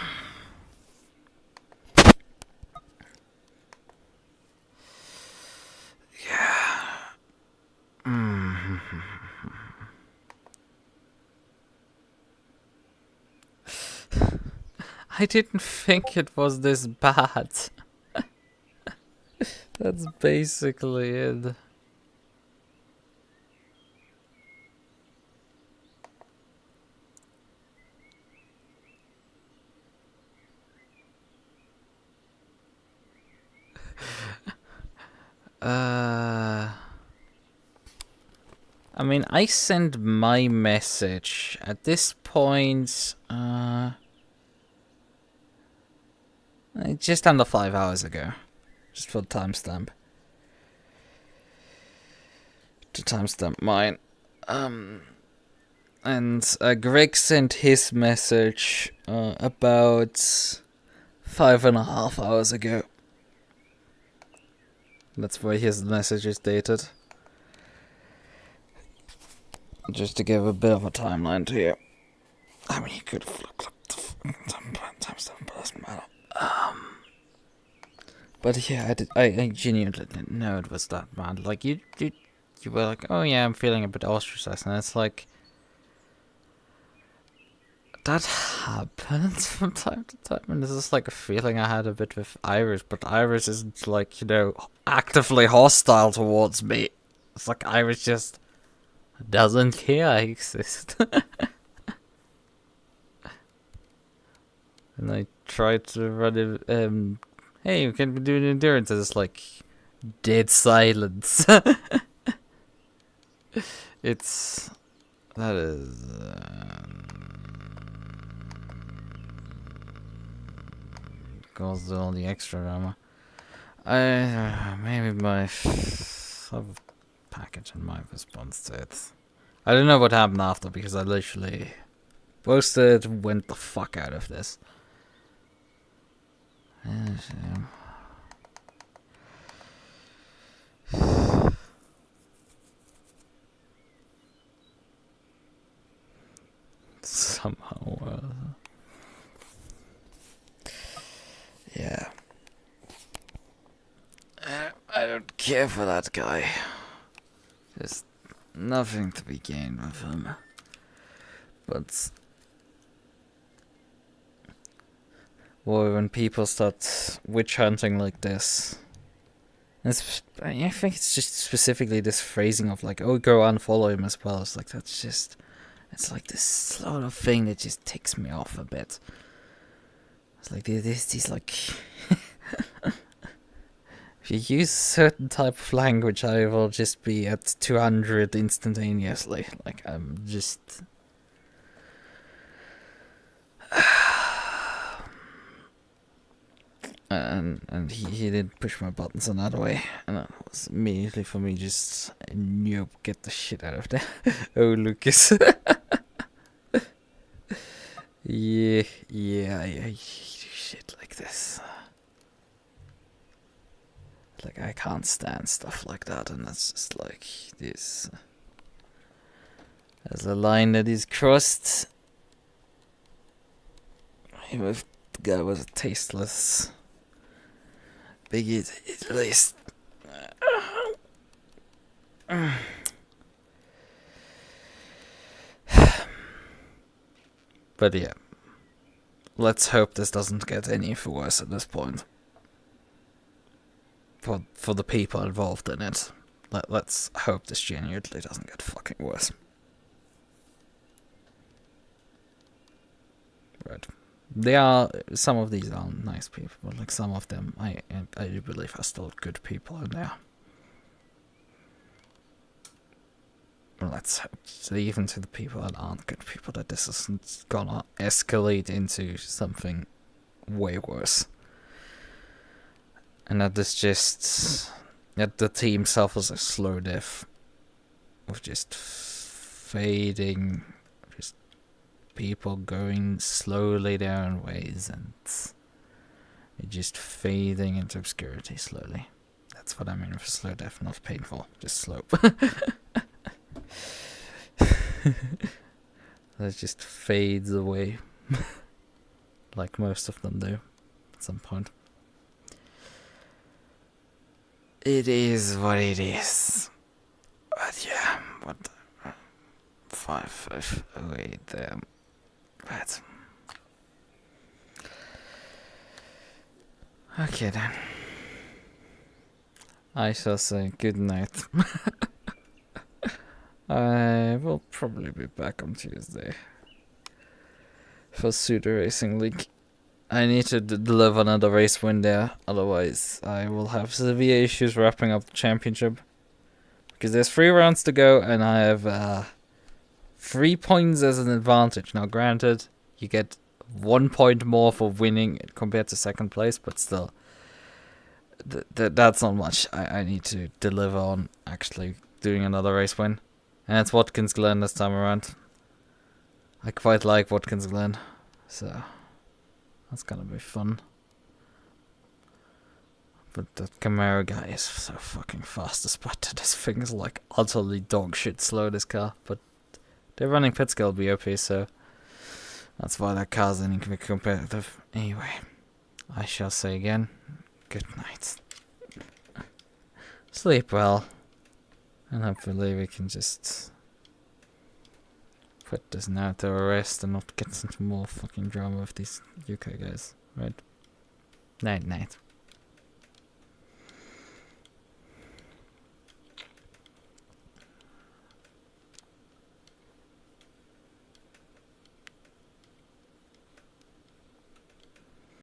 didn't think it was this bad. That's basically it. I mean, I sent my message at this point, just under 5 hours ago. Just for the timestamp. To timestamp mine. And Greg sent his message about 5.5 hours ago. That's why his message is dated. Just to give a bit of a timeline to you. I mean, you could have flip-flopped the timestamp, but doesn't matter. But yeah, I genuinely didn't know it was that bad. Like, you were like, oh yeah, I'm feeling a bit ostracized, and it's like, that happens from time to time, and this is like a feeling I had a bit with Iris, but Iris isn't like, you know, actively hostile towards me. It's like Iris just doesn't care I exist. And I tried to run it, hey, you can do an endurance, and it's like, dead silence. That is, goes all the extra drama. Maybe my sub package and my response to it. I don't know what happened after, because I literally posted, went the fuck out of this. Somehow, yeah. I don't care for that guy. There's nothing to be gained with him. But well, when people start witch hunting like this, I think it's just specifically this phrasing of like, oh, go unfollow him as well. It's like, that's just, it's like this sort of thing that just ticks me off a bit. It's like these like, if you use certain type of language, I will just be at 200 instantaneously. Like, I'm just. And he did push my buttons another way, and that was immediately for me just, nope, get the shit out of there. Oh, Lucas. yeah, I shit like this. Like, I can't stand stuff like that, and that's just like this. There's a line that is crossed. If the guy was a tasteless bigot, at least. But yeah, let's hope this doesn't get any worse at this point. For the people involved in it. Let's hope this genuinely doesn't get fucking worse. Right. Some of these are nice people, but like some of them, I do believe are still good people in there. Let's hope, even to the people that aren't good people, that this isn't gonna escalate into something way worse. And that that the team suffers a slow death of just fading, just people going slowly their own ways and just fading into obscurity slowly. That's what I mean with slow death, not painful, just slow. That just fades away. like most of them do at some point. It is what it is. But yeah, what the 508 there. Right. Okay then. I shall say good night. I will probably be back on Tuesday for Suda Racing League. I need to deliver another race win there, otherwise I will have severe issues wrapping up the championship. Because there's 3 rounds to go and I have 3 points as an advantage. Now granted, you get 1 point more for winning compared to second place, but still, that's not much. I need to deliver on actually doing another race win. And it's Watkins Glen this time around. I quite like Watkins Glen, so that's gonna be fun. But that Camaro guy is so fucking fast despite this thing is like utterly dog shit slow, this car. But they're running pit skill BOP, so that's why that car's any competitive. Anyway, I shall say again, good night. Sleep well. And hopefully we can just put this now to a rest and not get into more fucking drama with these UK guys, right? Night night.